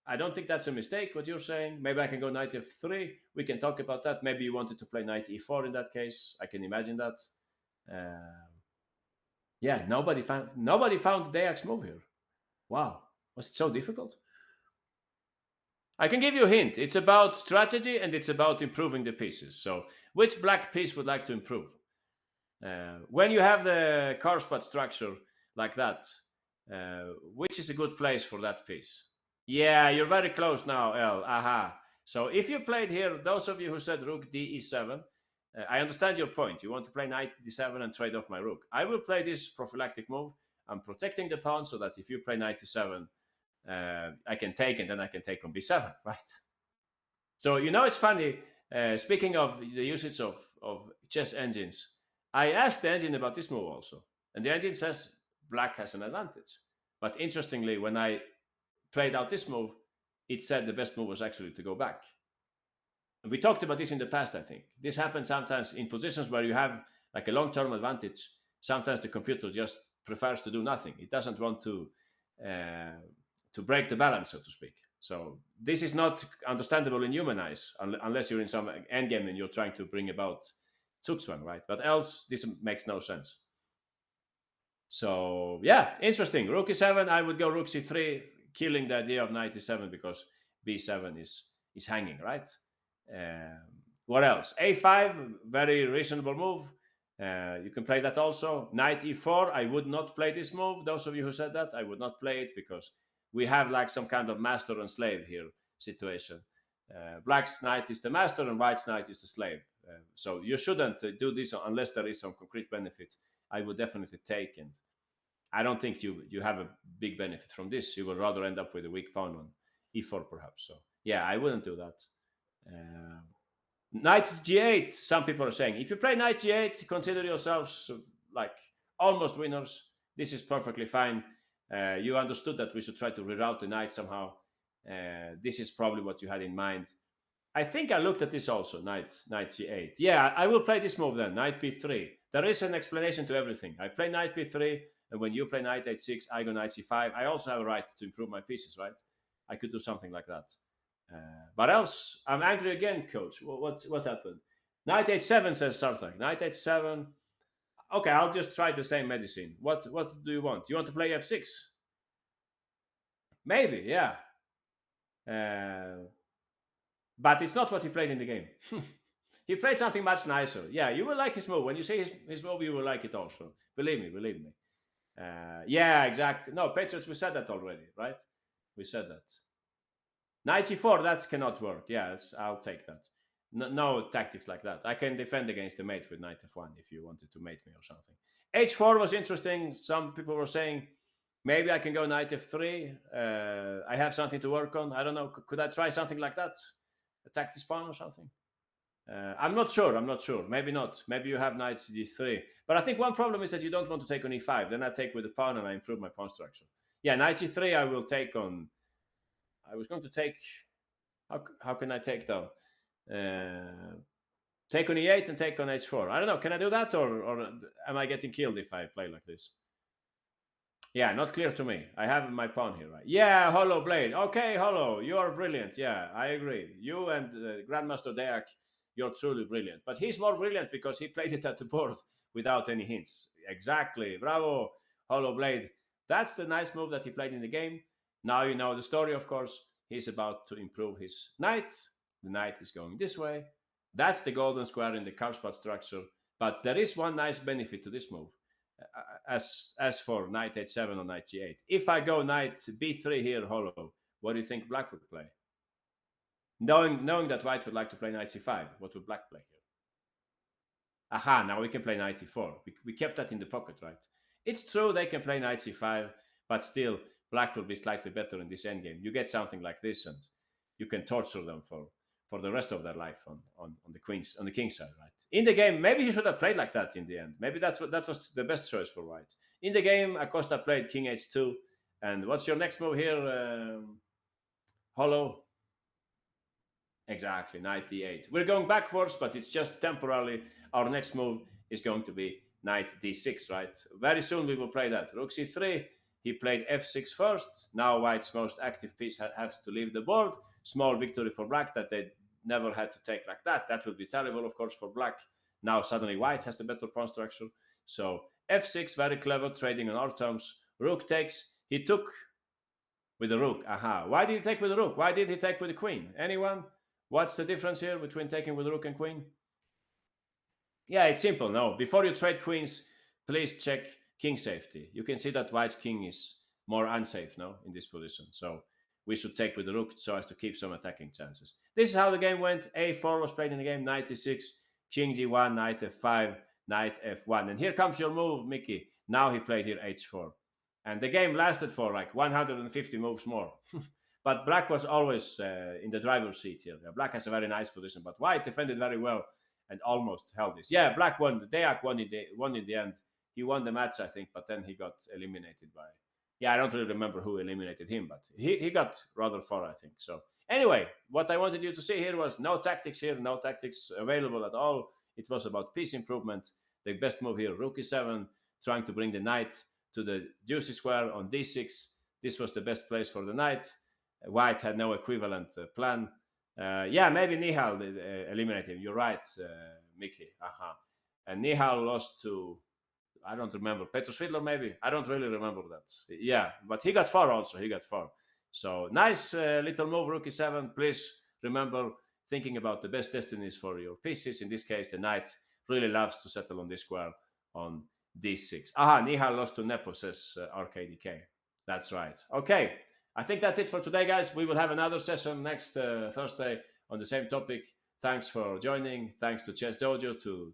[SPEAKER 1] I don't think that's a mistake, what you're saying. Maybe I can go knight f3. We can talk about that. Maybe you wanted to play knight e4 in that case. I can imagine that. Yeah, nobody found Deac's move here. Wow, was it so difficult? I can give you a hint. It's about strategy and it's about improving the pieces. So, which black piece would like to improve? When you have the Karlsbad structure like that, which is a good place for that piece? Yeah, you're very close now, L. Aha. So if you played here, those of you who said rook d e7, I understand your point. You want to play knight d7 and trade off my rook. I will play this prophylactic move. I'm protecting the pawn so that if you play knight e7, I can take and then I can take on b7, right? So, it's funny. Speaking of the usage of chess engines, I asked the engine about this move also, and the engine says black has an advantage. But interestingly, when I played out this move, it said the best move was actually to go back. We talked about this in the past, I think. This happens sometimes in positions where you have like a long term advantage. Sometimes the computer just prefers to do nothing. It doesn't want uh, to break the balance, so to speak. So this is not understandable in human eyes unless you're in some endgame and you're trying to bring about Zugzwang, right? But else, this makes no sense. So yeah, interesting. Rook e7, I would go rook c3, killing the idea of knight e7 because b7 is hanging, right? What else? a5, very reasonable move. You can play that also. Knight e4, I would not play this move. Those of you who said that, I would not play it because we have like some kind of master and slave here situation. Black's knight is the master and white's knight is the slave. So you shouldn't do this unless there is some concrete benefit. I would definitely take, and I don't think you have a big benefit from this. You would rather end up with a weak pawn on e4 perhaps. So yeah, I wouldn't do that. Uh, Knight g8. Some people are saying if you play knight g8, consider yourselves like almost winners. This is perfectly fine. You understood that we should try to reroute the knight somehow. This is probably what you had in mind. I think I looked at this also, knight g8. Yeah, I will play this move then, knight b3. There is an explanation to everything. I play knight b3, and when you play knight h6, I go knight c5. I also have a right to improve my pieces, right? I could do something like that. But else, I'm angry again, coach. What happened? Knight h7 says Startag. Knight h7. Okay, I'll just try the same medicine. What do you want? Do you want to play f6? Maybe, yeah. Uh, but it's not what he played in the game. He played something much nicer. Yeah, you will like his move. When you see his move, you will like it also. Believe me, believe me. Yeah, exactly. No, Patriots, we said that already, right? We said that. Knight g4, that cannot work. Yeah, I'll take that. No tactics like that. I can defend against the mate with knight f1 if you wanted to mate me or something. h4 was interesting. Some people were saying maybe I can go knight f3. I have something to work on. I don't know. Could I try something like that? Attack this pawn or something? I'm not sure. I'm not sure. Maybe not. Maybe you have knight g3. But I think one problem is that you don't want to take on e5. Then I take with the pawn and I improve my pawn structure. Yeah, knight g3 I will take on. I was going to take. How can I take though? Take on e8 and take on h4. I don't know. Can I do that, or am I getting killed if I play like this? Yeah, not clear to me. I have my pawn here, right? Yeah, Hollow Blade. Okay, Hollow, you are brilliant. Yeah, I agree. You and Grandmaster Deak, you're truly brilliant. But he's more brilliant because he played it at the board without any hints. Exactly. Bravo, Hollow Blade. That's the nice move that he played in the game. Now you know the story, of course. He's about to improve his knight. The knight is going this way. That's the golden square in the Karlsbad structure. But there is one nice benefit to this move. As for knight h7 or knight g8. If I go knight b3 here, Hollow, what do you think black would play? Knowing that white would like to play knight c5, what would black play here? Aha, now we can play knight e4. We kept that in the pocket, right? It's true they can play knight c5, but still, black will be slightly better in this endgame. You get something like this, and you can torture them for the rest of their life on the king's side, right? In the game, maybe he should have played like that in the end. Maybe that was the best choice for white. In the game, Acosta played king h2. And what's your next move here, Hollow? Exactly, knight d8. We're going backwards, but it's just temporarily. Our next move is going to be knight d6, right? Very soon we will play that. Rook c3. He played f6 first. Now white's most active piece has to leave the board. Small victory for black that they never had to take like that. That would be terrible, of course, for black. Now suddenly white has the better pawn structure. So f6, very clever, trading on our terms. Rook takes. He took with the rook. Aha. Why did he take with the rook? Why did he take with the queen? Anyone? What's the difference here between taking with rook and queen? Yeah, it's simple. No, before you trade queens, please check king safety. You can see that white's king is more unsafe now in this position. So we should take with the rook so as to keep some attacking chances. This is how the game went. A4 was played in the game, knight e6, king g1, knight f5, knight f1. And here comes your move, Mickey. Now he played here h4. And the game lasted for like 150 moves more. But black was always in the driver's seat here. Black has a very nice position, but white defended very well. and almost held this. Yeah, Black won. Deak won in the end. He won the match, I think, but then he got eliminated by. Yeah, I don't really remember who eliminated him, but he got rather far, I think. So anyway, what I wanted you to see here was no tactics here, no tactics available at all. It was about piece improvement. The best move here, Rook e7, trying to bring the knight to the juicy square on d6. This was the best place for the knight. White had no equivalent plan. Yeah, maybe Nihal eliminated him. You're right, Mickey. And Nihal lost to, I don't remember, Petrus Fiedler maybe. I don't really remember that. Yeah, but he got far also. He got far. So nice little move, Rook e7. Please remember thinking about the best destinies for your pieces. In this case, the knight really loves to settle on this square on d6. Nihal lost to Nepo, says RKDK. That's right. Okay, I think that's it for today, guys. We will have another session next Thursday on the same topic. Thanks for joining. Thanks to Chess Dojo to